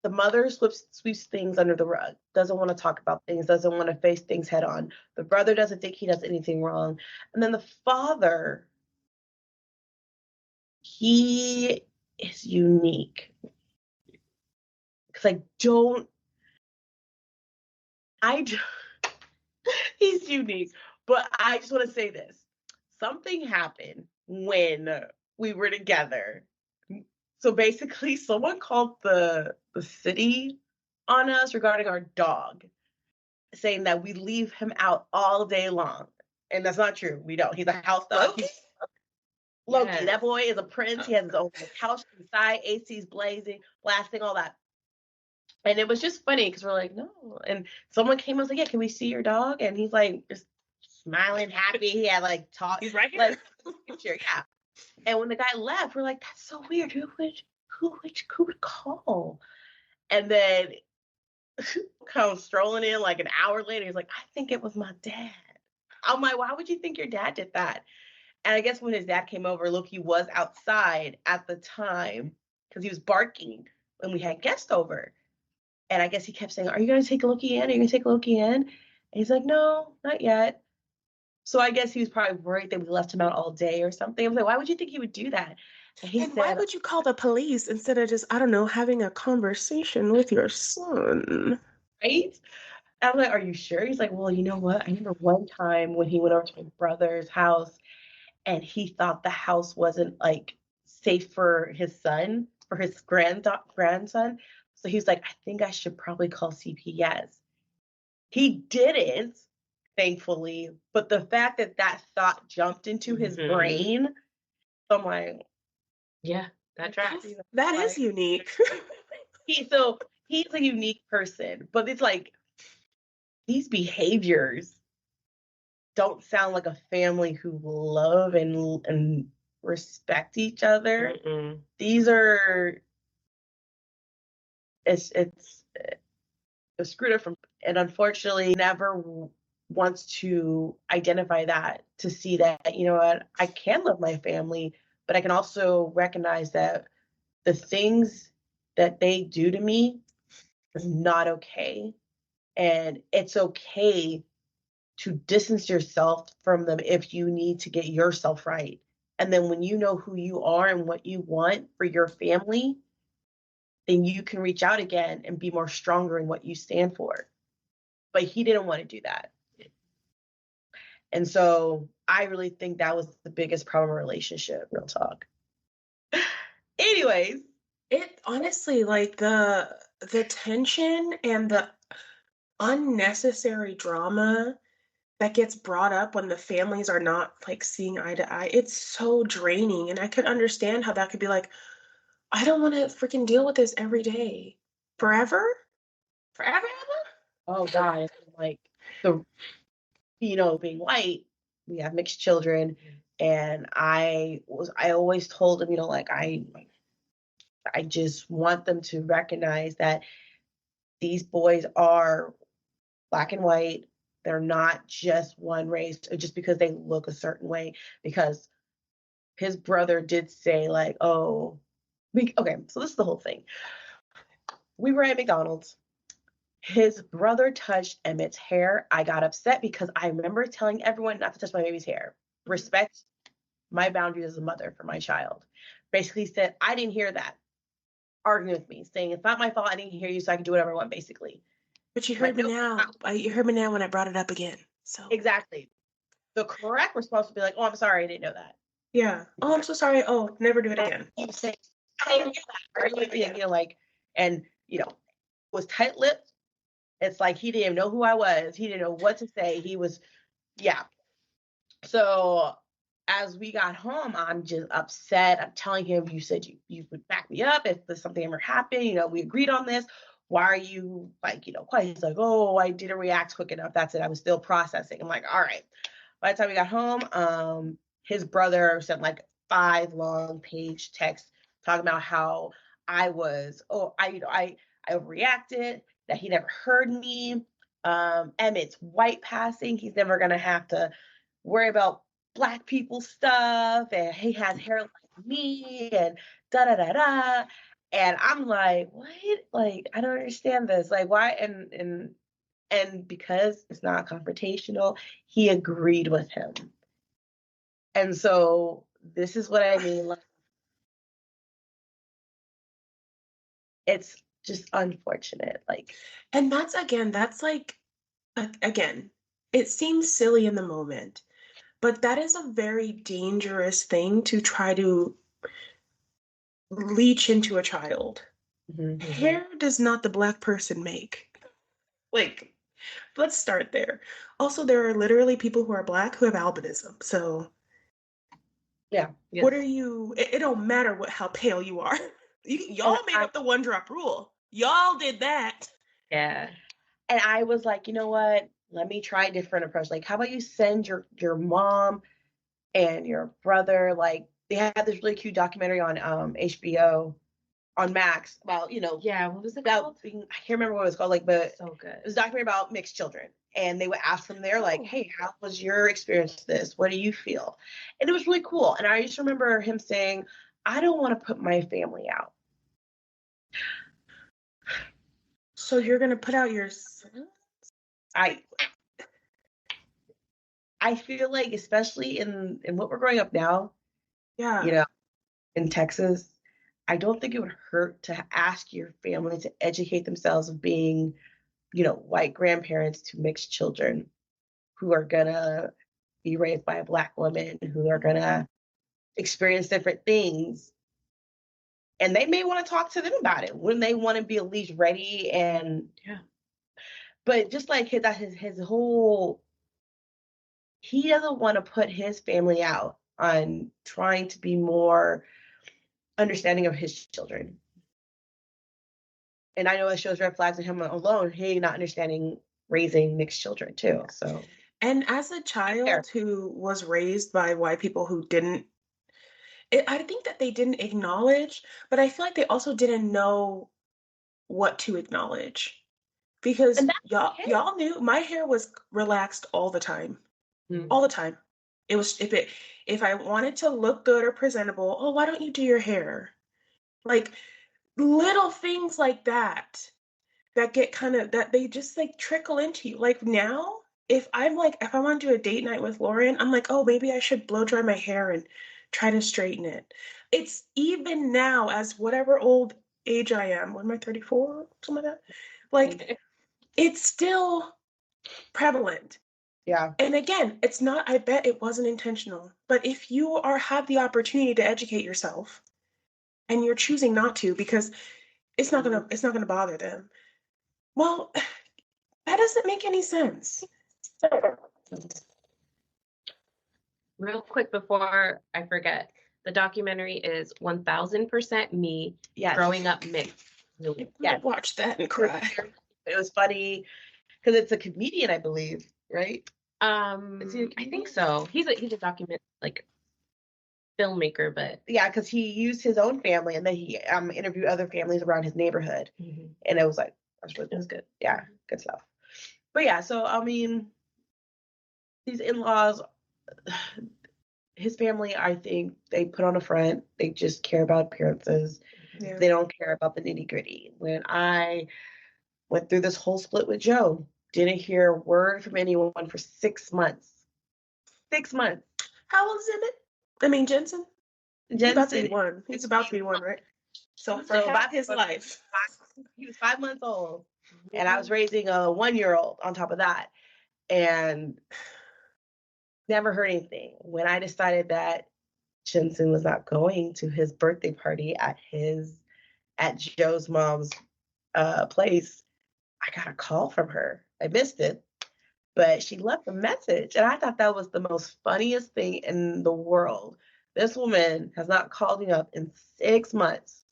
the mother sweeps things under the rug, doesn't want to talk about things, doesn't want to face things head on. The brother doesn't think he does anything wrong. And then the father, he is unique. Because he's unique. But I just want to say this. Something happened when we were together. So basically, someone called the city on us regarding our dog, saying that we leave him out all day long. And that's not true. We don't. He's a house dog. Loki, yes. That boy is a prince. He has his own couch inside, AC's blazing, blasting, all that. And it was just funny because we're like, no. And someone came and was like, yeah, can we see your dog? And he's like, just smiling, happy. He had like talk. He's right here. Like, picture, yeah. And when the guy left, we're like, that's so weird. Who would call? And then comes strolling in like an hour later. He's like, I think it was my dad. I'm like, why would you think your dad did that? And I guess when his dad came over, Loki was outside at the time because he was barking when we had guests over. And I guess he kept saying, are you going to take Loki in? Are you going to take Loki in? And he's like, no, not yet. So I guess he was probably worried that we left him out all day or something. I was like, why would you think he would do that? And he said, why would you call the police instead of just, I don't know, having a conversation with your son? Right? I'm like, are you sure? He's like, well, you know what? I remember one time when he went over to my brother's house and he thought the house wasn't like safe for his son, for his grandson. So he's like, I think I should probably call CPS. He didn't, thankfully, but the fact that that thought jumped into his brain, I'm like, yeah, that tracks. That is unique. he's a unique person, but it's like these behaviors don't sound like a family who love and respect each other. These are it's screwed up from, and unfortunately never wants to identify that, to see that, you know what, I can love my family, but I can also recognize that the things that they do to me is not okay. And it's okay to distance yourself from them if you need to get yourself right. And then when you know who you are and what you want for your family, then you can reach out again and be more stronger in what you stand for. But he didn't want to do that. And so I really think that was the biggest problem in a relationship, real talk. Anyways. It honestly, like the tension and the unnecessary drama that gets brought up when the families are not like seeing eye to eye, it's so draining. And I could understand how that could be like, I don't want to freaking deal with this every day. Forever? Forever? Oh God. Like being white, we have mixed children. And I always told him, like I just want them to recognize that these boys are black and white. They're not just one race just because they look a certain way. Because his brother did say, like, oh, okay, so this is the whole thing. We were at McDonald's. His brother touched Emmett's hair. I got upset because I remember telling everyone not to touch my baby's hair. Respect my boundaries as a mother for my child. Basically said, I didn't hear that. Arguing with me, saying it's not my fault. I didn't hear you, so I can do whatever I want, basically. But you heard me now. You heard me now when I brought it up again. So exactly. The correct response would be like, oh, I'm sorry, I didn't know that. Yeah. Oh, I'm so sorry. Oh, never do it again. You say, I didn't hear that. Like, and was tight-lipped. It's like he didn't even know who I was. He didn't know what to say. He was, yeah. So as we got home, I'm just upset. I'm telling him, you said you would back me up if there's something ever happened. We agreed on this. Why are you quiet? He's like, oh, I didn't react quick enough. That's it. I was still processing. I'm like, all right. By the time we got home, his brother sent like 5 long-page texts talking about how I overreacted, that he never heard me. Emmett's white passing. He's never gonna have to worry about black people stuff, and he has hair like me, and da da da da. And I'm like, what? Like, I don't understand this. Like, why? And because it's not confrontational, he agreed with him. And so this is what I mean. Like, it's just unfortunate. Like, and that's like, again, it seems silly in the moment, but that is a very dangerous thing to try to leech into a child. Mm-hmm. Hair does not the black person make. Like, let's start there. Also, there are literally people who are black who have albinism. So, yeah. Yes. What are you? It don't matter how pale you are. Y'all made up the 1-drop rule. Y'all did that. Yeah. And I was like, you know what? Let me try a different approach. Like, how about you send your mom and your brother? Like, they have this really cute documentary on HBO on Max about, yeah, what was it called? I can't remember what it was called, like, but so good. It was a documentary about mixed children. And they would ask them there, like, hey, how was your experience with this? What do you feel? And it was really cool. And I just remember him saying, I don't want to put my family out. So you're going to put out your sons? I feel like, especially in what we're growing up now, yeah, in Texas, I don't think it would hurt to ask your family to educate themselves of being white grandparents to mixed children who are gonna be raised by a Black woman, who are gonna experience different things. And they may want to talk to them about it when they want to be at least ready. And but just like his whole, he doesn't want to put his family out on trying to be more understanding of his children. And I know it shows red flags in him alone. He not understanding raising mixed children too. So, and as a child who was raised by white people who didn't, I think that they didn't acknowledge, but I feel like they also didn't know what to acknowledge, because y'all knew my hair was relaxed all the time. All the time. It was, if I wanted to look good or presentable, oh, why don't you do your hair? Like little things like that get kind of, that they just like trickle into you. Like now, if I want to do a date night with Lauren, I'm like, oh, maybe I should blow dry my hair and try to straighten it. It's even now, as whatever old age I am, what am I, 34? Something like that. Like, it's still prevalent. Yeah. And again, it's not, I bet it wasn't intentional. But if you have the opportunity to educate yourself and you're choosing not to because it's not gonna bother them, well, that doesn't make any sense. Real quick before I forget, the documentary is 1000% Me, Growing Up Mixed. Yeah, watch that and cry. It was funny because it's a comedian, I believe, right? I think so. He's a document filmmaker, but yeah, because he used his own family and then he interviewed other families around his neighborhood, and it was like, it was good. Yeah, good stuff. But yeah, so I mean, these in-laws, his family, I think they put on a front. They just care about appearances. Yeah. They don't care about the nitty-gritty. When I went through this whole split with Joe, didn't hear a word from anyone for 6 months. 6 months. How old is Emmett? I mean, Jensen? He's about to be one. He's about to be one, right? So for half his life. He was 5 months old. And I was raising a 1-year-old on top of that. And never heard anything. When I decided that Jensen was not going to his birthday party at Joe's mom's place, I got a call from her. I missed it, but she left a message, and I thought that was the most funniest thing in the world. This woman has not called me up in 6 months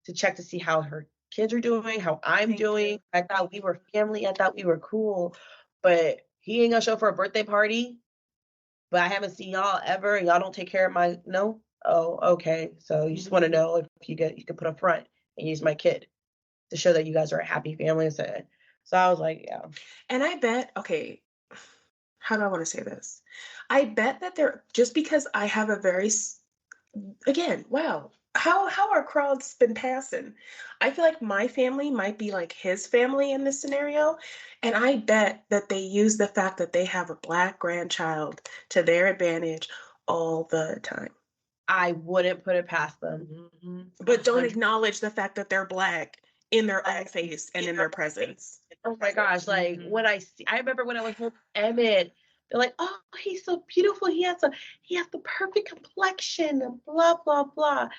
to check to see how her kids are doing, how I'm doing. I thought we were family. I thought we were cool, but he ain't gonna show for a birthday party. But I haven't seen y'all ever, and y'all don't take care of my, no? Oh, okay. So you just want to know if you could put up front and use my kid to show that you guys are a happy family. So I was like, yeah. And I bet, okay, how do I want to say this? I bet that just because I have a very, again, wow, how our crowds been passing. I feel like my family might be like his family in this scenario. And I bet that they use the fact that they have a Black grandchild to their advantage all the time. I wouldn't put it past them. Mm-hmm. But don't acknowledge the fact that they're Black in their own face and in their presence. Oh my gosh, like when I remember when I was with Emmett, they're like, oh, he's so beautiful. He has the perfect complexion and blah, blah, blah.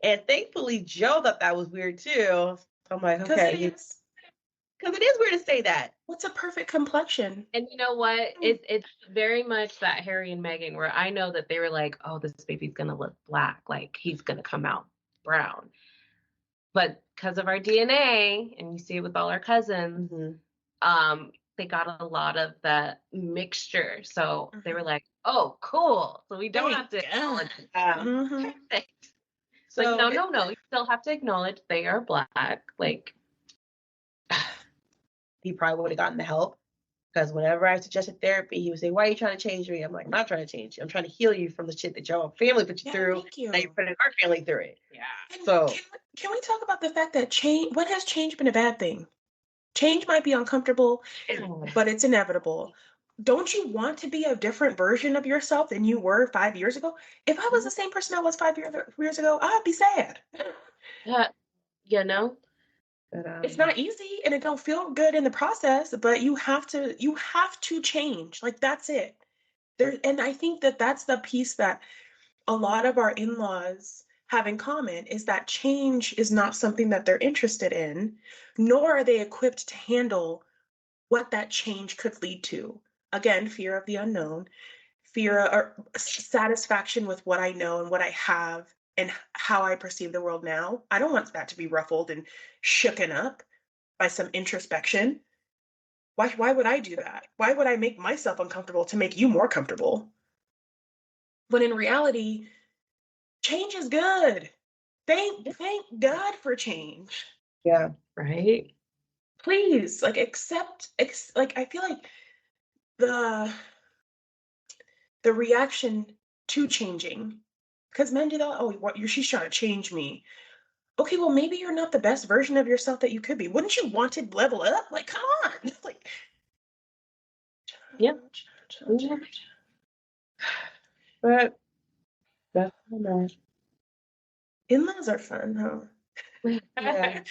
And thankfully Joe thought that was weird too. So I'm like, okay. Because it is weird to say that. What's a perfect complexion? And you know what? It's very much that Harry and Meghan, where I know that they were like, oh, this baby's going to look Black. Like, he's going to come out brown. But because of our DNA, and you see it with all our cousins, they got a lot of that mixture. So they were like, oh, cool. So we don't have to acknowledge it. So like, no. You still have to acknowledge they are Black. Like, he probably would have gotten the help, because whenever I suggested therapy, he would say, why are you trying to change me? I'm like, I'm not trying to change you. I'm trying to heal you from the shit that your family put you through. Thank you. Now you're putting our family through it. Yeah. And so can we talk about the fact that when has change been a bad thing? Change might be uncomfortable, but it's inevitable. Don't you want to be a different version of yourself than you were 5 years ago? If I was the same person I was 5 years ago, I'd be sad. You know? But, it's not easy and it don't feel good in the process, but you have to change. Like, that's it. And I think that that's the piece that a lot of our in-laws have in common, is that change is not something that they're interested in, nor are they equipped to handle what that change could lead to. Again, fear of the unknown, fear or satisfaction with what I know and what I have and how I perceive the world now. I don't want that to be ruffled and shooken up by some introspection. Why would I do that? Why would I make myself uncomfortable to make you more comfortable? When in reality, change is good. Thank God for change. Yeah. right? Please, like, like, I feel like the reaction to changing, because men do that. Oh, she's trying to change me. Okay, well, maybe you're not the best version of yourself that you could be. Wouldn't you want to level up? Like, come on. Like, Yeah. But that's not. in-laws are fun, huh? Yeah.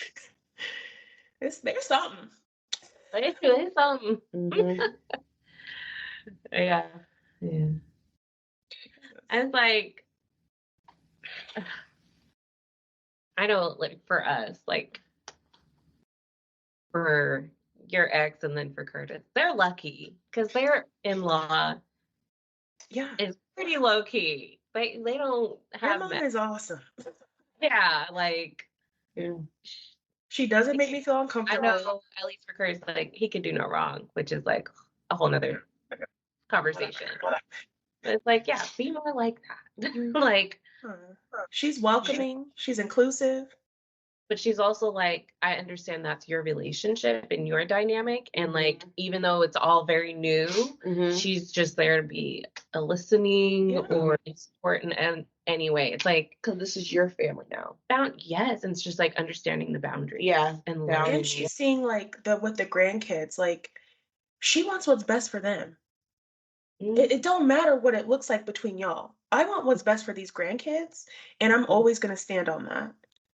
There's something. It's something. Mm-hmm. Yeah. Yeah. I was like, I know, like, for us, like, for your ex and then for Curtis, they're lucky because their in-law Yeah. is pretty low key. They don't Your have mom is awesome. yeah, like Yeah. She doesn't make me feel I uncomfortable. know, at least for Curtis, like, he could do no wrong, which is like a whole nother conversation. But it's like, yeah, be more like that. Like, She's welcoming. She's inclusive. but she's also like, I understand that's your relationship and your dynamic. And like, even though it's all very new, Mm-hmm. she's just there to be a listening or support in any way. It's like, Because this is your family now. yes. And it's just like understanding the boundaries. Yeah. And Boundaries. learning. And she's seeing, like, with the grandkids, like, she wants what's best for them. It don't matter what it looks like between y'all. I want what's best for these grandkids, and I'm always going to stand on that.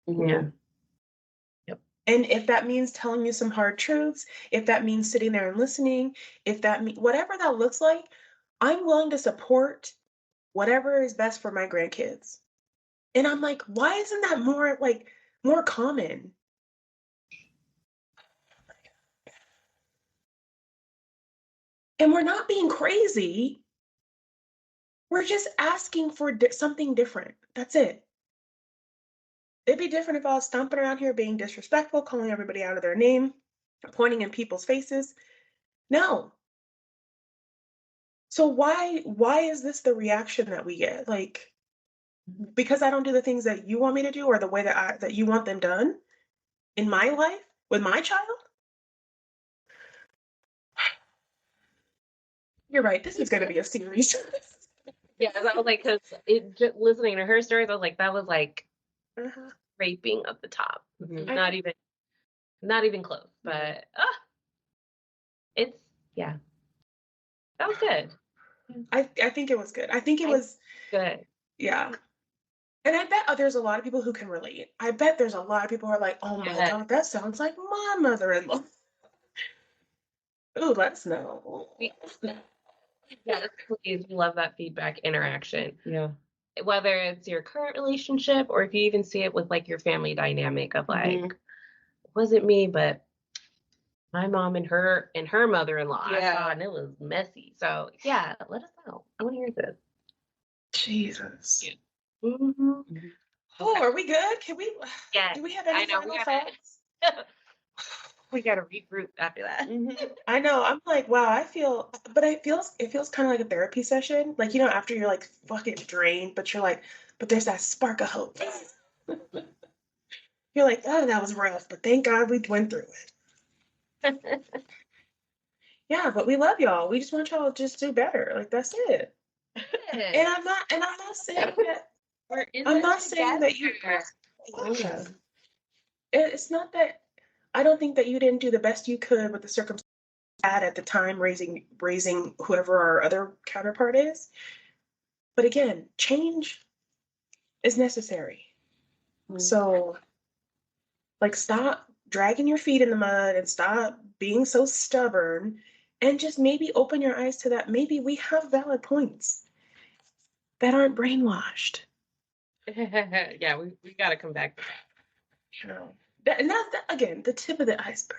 Mm-hmm. Yeah. Yep. And if that means telling you some hard truths, if that means sitting there and listening, if that means whatever that looks like, I'm willing to support whatever is best for my grandkids. And I'm like, why isn't that more common? And we're not being crazy. We're just asking for something different. That's it. It'd be different if I was stomping around here being disrespectful, calling everybody out of their name, pointing in people's faces. No. So why is this the reaction that we get? Like, because I don't do the things that you want me to do, or the way that you want them done in my life with my child? You're right. This is going to be a series. Yeah, I was like, because just listening to her stories, I was like, that was like raping of the top. Mm-hmm. Not even close. But it's that was good. I think it was good. I think it was good. Yeah. And I bet there's a lot of people who can relate. I bet there's a lot of people who are like, oh my God, that sounds like my mother-in-law. Ooh, let us know. Yes, please. We love that feedback interaction. Yeah. Whether it's your current relationship or if you even see it with like your family dynamic of like, it wasn't me, but my mom and her mother-in-law. I saw and it was messy. So yeah, let us know. I want to hear this. Jesus. Yeah. Mm-hmm. Oh, are we good? Can we? Yeah. Do we have any final thoughts? We gotta regroup after that. I know. I'm like, wow. But it feels kind of like a therapy session. Like, after you're like fucking drained, but you're like, but there's that spark of hope. You're like, oh, that was rough, but thank God we went through it. Yeah, but we love y'all. We just want y'all to just do better. Like, that's it. And I'm not saying that. I'm not saying that you. Yeah. It's not that. I don't think that you didn't do the best you could with the circumstances you had at the time, raising whoever our other counterpart is. But again, change is necessary. So, like, stop dragging your feet in the mud and stop being so stubborn and just maybe open your eyes to that. Maybe we have valid points that aren't brainwashed. Yeah, we got to come back to You know, and that's again the tip of the iceberg.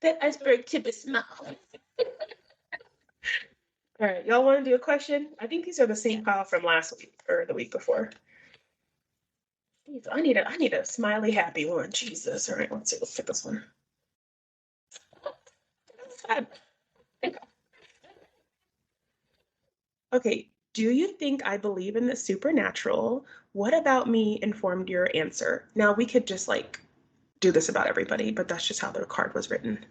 That iceberg tip is small. All right, y'all want to do a question? I think these are the same pile from last week or the week before. I need a smiley happy one. Jesus. All right, let's see. Let's pick this one. Okay, do you think I believe in the supernatural? What about me informed your answer? Now we could just like do this about everybody, but that's just how the card was written.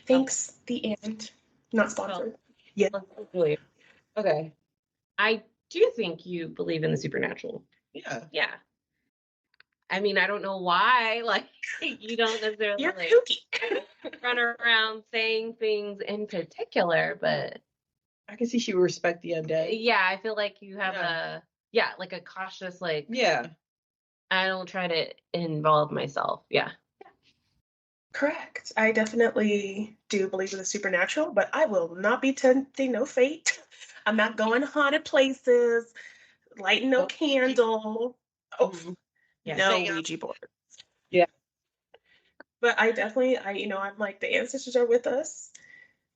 Thanks. The end. Not sponsored. Yeah. Okay. I do think you believe in the supernatural. Yeah. Yeah. I mean, I don't know why, like, you don't necessarily You're like kooky. run around saying things in particular, but I can see she would respect the undead. yeah, I feel like you have like a cautious, like, Yeah. I don't try to involve myself. Yeah. Correct. I definitely do believe in the supernatural, but I will not be tempting no fate. I'm not going to haunted places, lighting no candle. Oh, Yeah. no Ouija board. Yeah. But I'm like, the ancestors are with us.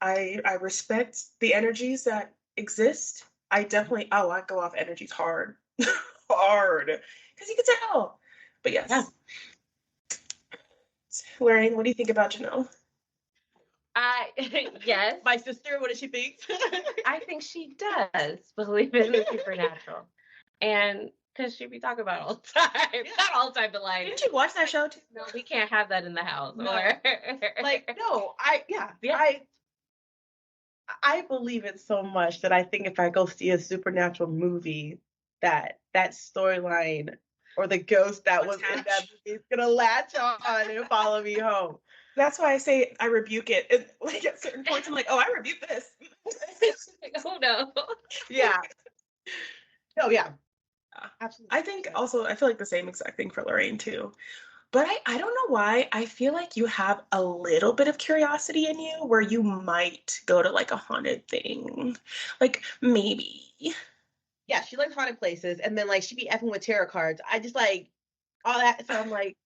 I respect the energies that exist. I go off energies hard. Hard. Because you can tell. But yes. Yeah. Lorraine, what do you think about Janelle? Yes. My sister, what does she think? I think she does believe in the supernatural. And because she be talking about it all the time. Not all the time, but like. Didn't you watch that show too? No, we can't have that in the house. No. Or Like, no, I believe it so much that I think if I go see a supernatural movie, that storyline or the ghost that was in that movie is gonna latch on and follow me home. That's why I say I rebuke it. Like at certain points, I'm like, oh, I rebuke this. Oh no. Yeah. Oh yeah. Absolutely. I feel like the same exact thing for Lorraine too. But I don't know why. I feel like you have a little bit of curiosity in you where you might go to like a haunted thing. Like maybe. Yeah, she likes haunted places, and then like she be effing with tarot cards. I just like all that. So I'm like,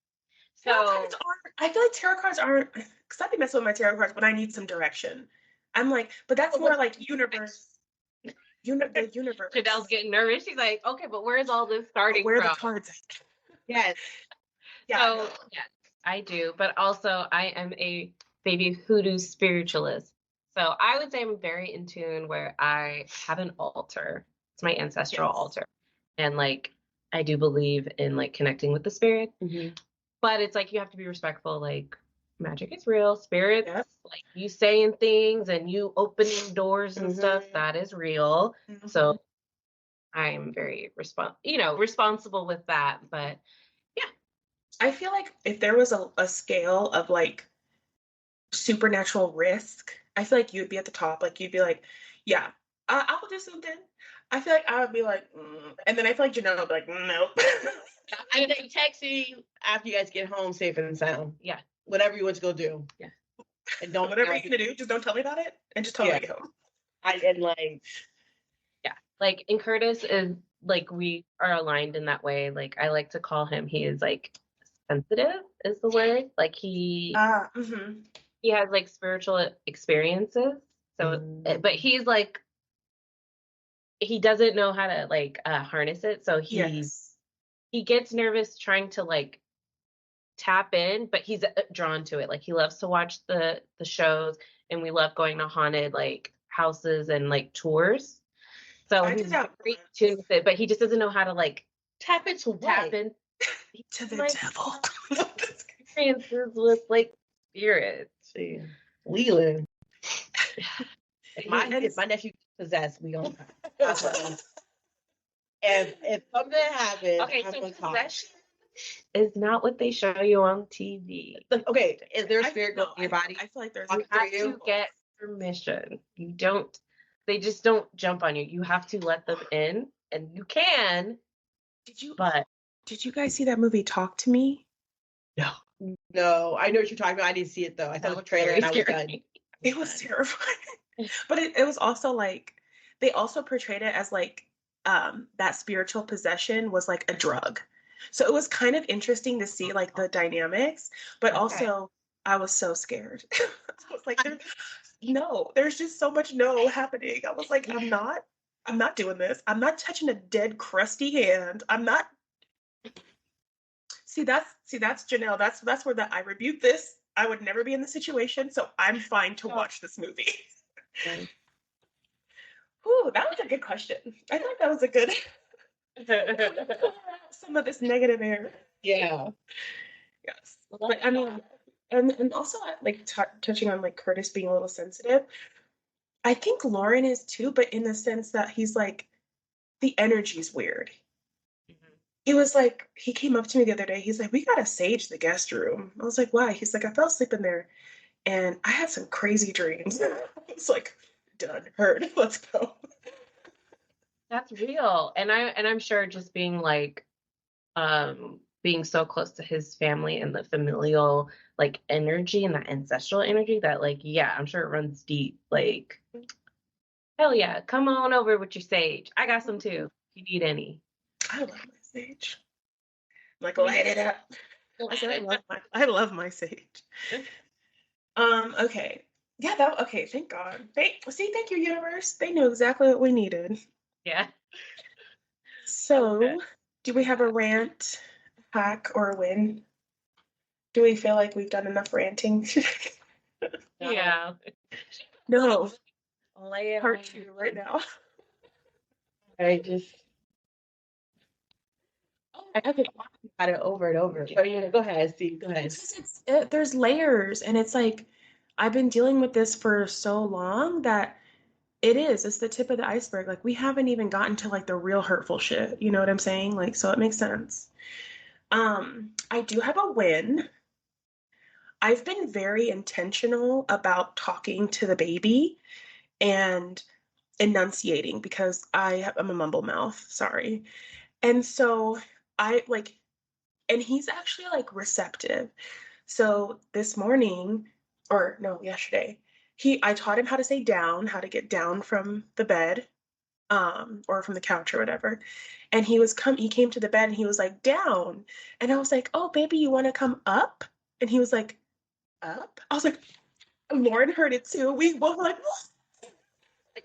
I feel like tarot cards aren't, because I've been messing with my tarot cards, but I need some direction. I'm like, but that's more like universe. The universe. Janelle's getting nervous. She's like, okay, but where's all this starting where from? Where the cards at? Yes. Yeah. So, yes, I do. But also, I am a baby hoodoo spiritualist. So I would say I'm very in tune where I have an altar. It's my ancestral altar. And like, I do believe in like connecting with the spirit. Mm-hmm. But it's like you have to be respectful. Like magic is real. Spirits, like you saying things and you opening doors and stuff, that is real. Mm-hmm. So I'm very responsible with that. But yeah, I feel like if there was a scale of like supernatural risk, I feel like you'd be at the top. Like you'd be like, yeah, I'll do something. I feel like I would be like, and then I feel like Janelle would be like, nope. And then text you after you guys get home safe and sound. Yeah. Whatever you want to go do. Yeah. And don't whatever you're gonna do, just don't tell me about it and just tell me to get home. Like and Curtis is like we are aligned in that way. Like I like to call him, he is like sensitive is the word. Like he has like spiritual experiences. So but he's like he doesn't know how to like harness it. So he gets nervous trying to like tap in, but he's drawn to it. Like he loves to watch the shows, and we love going to haunted like houses and like tours. So he's very tuned with it, but he just doesn't know how to like tap into to the devil. Experiences with like spirits. Leland. If my nephew possessed, we don't. If something happens, okay, so possession is not what they show you on TV. Okay, is there a spirit going in your body? I feel like there's. You have to get permission. You don't. They just don't jump on you. You have to let them in, and you can. Did you guys see that movie Talk to Me? No. No, I know what you're talking about. I didn't see it though. I saw the trailer and I was done. It was terrifying. But it was also like, they also portrayed it as like that spiritual possession was like a drug. So it was kind of interesting to see like the dynamics, but also I was so scared. I was like, there's just so much no happening. I was like, I'm not doing this. I'm not touching a dead, crusty hand. I'm not. See, that's Janelle. That's where I rebuke this. I would never be in the situation, so I'm fine to watch this movie. Ooh, that was a good question. I thought that was a good some of this negative air. Yeah. Yes. But I mean, and also like touching on like Curtis being a little sensitive. I think Lauren is too, but in the sense that he's like, the energy's weird. He was like, he came up to me the other day. He's like, we gotta sage the guest room. I was like, why? He's like, I fell asleep in there and I had some crazy dreams. It's like, done, heard, let's go. That's real. And I'm sure just being like being so close to his family and the familial like energy and that ancestral energy that like, yeah, I'm sure it runs deep. Like, hell yeah, come on over with your sage. I got some too, if you need any. I love my sage. Like, light it up. I love my sage. Okay. Yeah, okay, thank God. Thank you, universe. They knew exactly what we needed. Yeah. So, do we have a rant, hack, or a win? Do we feel like we've done enough ranting? Yeah. No. Lay it Part 2 right now. I could talk about it over and over. Oh, yeah, go ahead, Steve. Go ahead. There's layers, and it's like, I've been dealing with this for so long that it's the tip of the iceberg. Like, we haven't even gotten to like the real hurtful shit. You know what I'm saying? Like, so it makes sense. I do have a win. I've been very intentional about talking to the baby and enunciating because I'm a mumble mouth. Sorry. And so and he's actually like receptive. So this morning, or no, yesterday, I taught him how to say down, how to get down from the bed, or from the couch or whatever. And he came to the bed and he was like, down. And I was like, oh, baby, you want to come up? And he was like, up? I was like, Lauren heard it too. We both were like,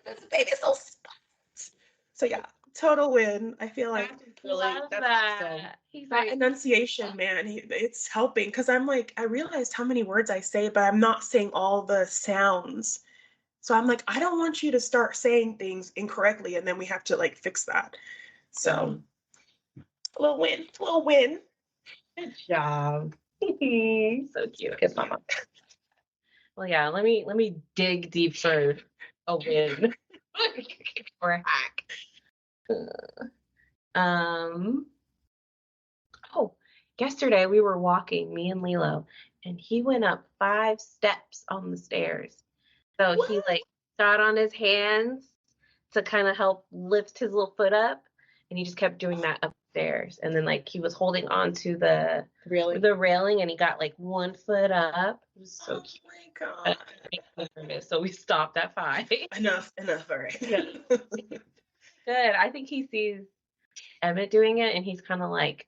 this baby is so smart. So yeah, total win. I feel like Love that. Awesome. He's that like, enunciation, man, it's helping because I'm like, I realized how many words I say, but I'm not saying all the sounds. So I'm like, I don't want you to start saying things incorrectly and then we have to like fix that. So a little win. Good job. so cute. Good mama. Well, yeah, let me dig deep for a win or a hack. Oh, yesterday we were walking, me and Lilo, and he went up 5 steps on the stairs. So What? he like got on his hands to kind of help lift his little foot up, and he just kept doing that upstairs. And then like he was holding on to the railing, and he got like 1 foot up. It was so cute. My God. So we stopped at 5. Enough, all right. Yeah. Good. I think he sees Emmett doing it, and he's kind of like,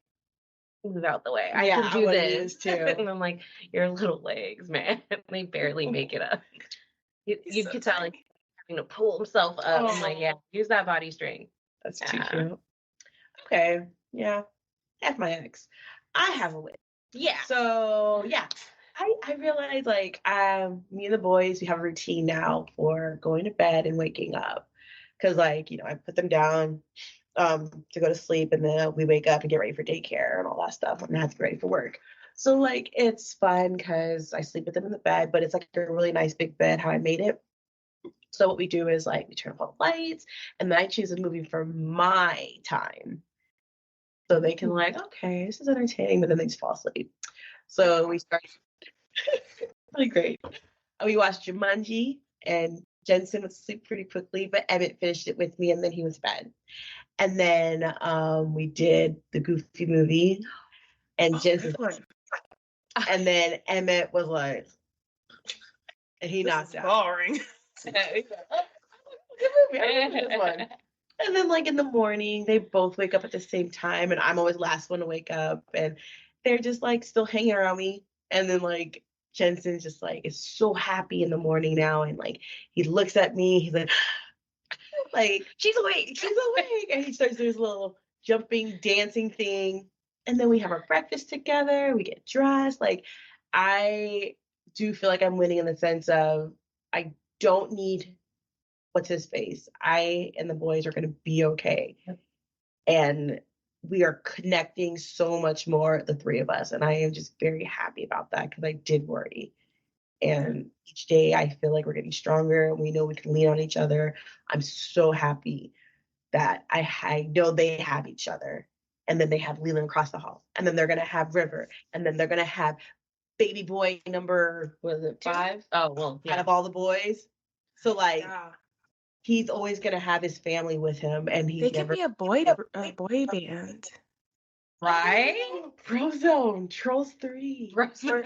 move out the way. I can do this too. And I'm like, your little legs, man. They barely make it up. You could tell like having to pull himself up. I'm like, yeah, use that body strength. That's too cute. Okay. Yeah. That's my ex. I have a win. Yeah. So yeah. I realized like me and the boys, we have a routine now for going to bed and waking up. Cause like, I put them down to go to sleep, and then we wake up and get ready for daycare and all that stuff, and I have to get ready for work. So like it's fun because I sleep with them in the bed, but it's like a really nice big bed how I made it. So what we do is like we turn off all the lights, and then I choose a movie for my time, so they can like, okay, this is entertaining, but then they just fall asleep. So we start really great. We watched Jumanji, and Jensen went to sleep pretty quickly, but Emmett finished it with me, and then he was fed. And then we did the Goofy movie, and Jensen And then Emmett was like, and he knocked out. Boring. Good movie. I remember this one. And then, like, in the morning, they both wake up at the same time, and I'm always the last one to wake up, and they're just like still hanging around me. And then, like, Jensen's just like is so happy in the morning now, and like he looks at me, he's like she's awake, and he starts doing his little jumping, dancing thing. And then we have our breakfast together, we get dressed. Like, I do feel like I'm winning in the sense of I don't need what's his face. I and the boys are going to be okay. And we are connecting so much more, the three of us. And I am just very happy about that because I did worry. And each day I feel like we're getting stronger and we know we can lean on each other. I'm so happy that I know they have each other. And then they have Leland across the hall. And then they're going to have River. And then they're going to have baby boy number, was it 5? Oh, well, yeah. Out of all the boys. So, like, Yeah. he's always gonna have his family with him, and he's They could never be a boy band. Right? Frozone Trolls 3. For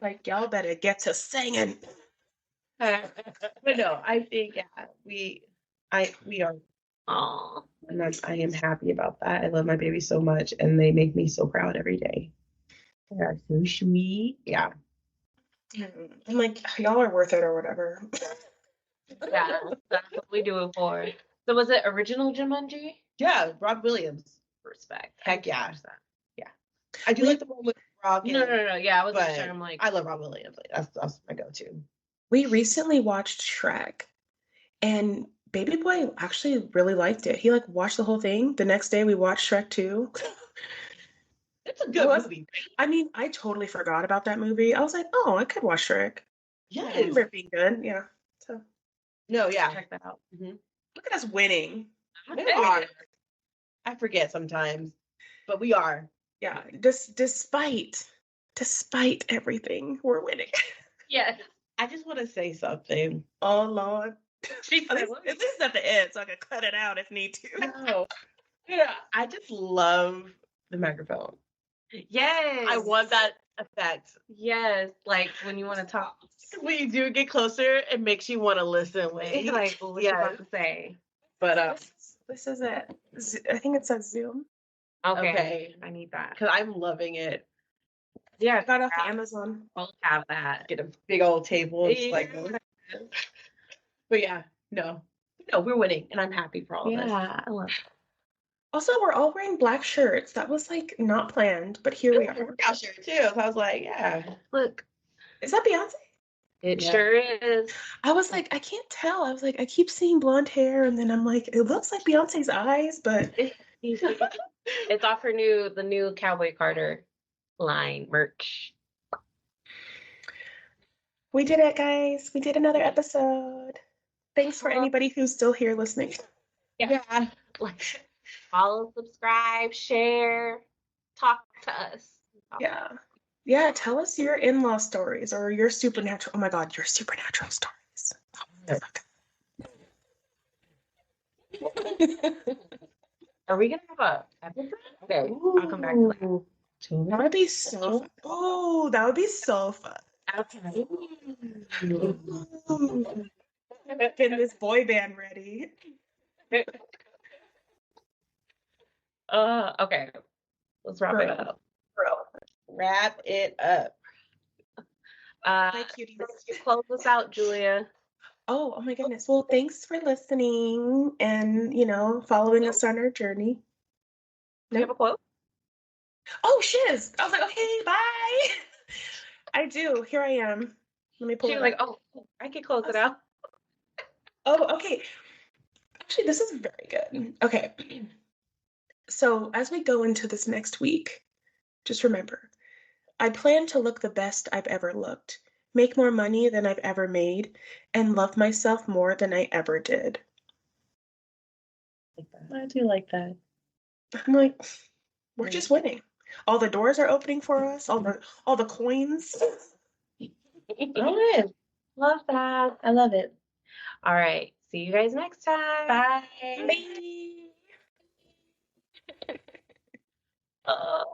like, y'all better get to singing. But no, I think we are, Aw. and I am happy about that. I love my baby so much, and they make me so proud every day. They are so sweet. Yeah, I'm like, y'all are worth it or whatever. Yeah, that's what we do it for. So was it original Jumanji? yeah. Rob Williams. Respect. Heck yeah. 100%. I do like the one with Rob. No. Yeah, I wasn't But sure. I'm like, I love Rob Williams. Like, that's my go-to. We recently watched Shrek, and Baby Boy actually really liked it. He like watched the whole thing. The next day we watched Shrek 2. It's a good movie. I mean, I totally forgot about that movie. I was like, oh, I could watch Shrek. Yes. I remember it being good. Yeah. So No, yeah. check that out. Mm-hmm. look at us winning. We are. I forget sometimes, but we are. Yeah. Despite everything, we're winning. Yes. I just want to say something. Oh Lord. She At least at the end, so I can cut it out if need to. No. Yeah, I just love the microphone. Yes. I want that effect. Yes. Like when you want to talk. When you do get closer, it makes you want to listen. It's like, what you about to say? But This is it. I think it says Zoom. Okay. I need that. because I'm loving it. Yeah. I got off Amazon. Both have that. Get a big old table. And just like, but yeah, no, we're winning, and I'm happy for all of us. Yeah. I love it. Also, we're all wearing black shirts. That was like not planned, but here we are. Workout shirt too. So I was like, yeah. Look. Is that Beyonce? It sure is. I was like, I can't tell. I was like, I keep seeing blonde hair, and then I'm like, it looks like Beyonce's eyes, but It's off the new Cowboy Carter line merch. we did it, guys. We did another episode. Thanks for anybody who's still here listening. Yeah. Like, follow, subscribe, share, talk to us. Yeah. Yeah, tell us your in-law stories or your supernatural. Oh my God, your supernatural stories. Are we gonna have a episode? Okay, I'll come back to that. That would be so. Oh, that would be so fun. Okay. Getting this boy band ready. Okay. Let's wrap it up. Wrap it up. Hi, cuties. Close us out, Julia. Oh my goodness. Well, thanks for listening and, following us on our journey. Do you have a quote? Oh, shiz. I was like, okay, bye. I do. Here I am. Let me pull She it was up. like, oh, I can close it out. Oh, okay. Actually, this is very good. Okay. So as we go into this next week, just remember, I plan to look the best I've ever looked, make more money than I've ever made, and love myself more than I ever did. I do like that. I'm like, we're just winning. All the doors are opening for us. All the coins. Oh, Love that. I love it. All right. See you guys next time. bye. Bye.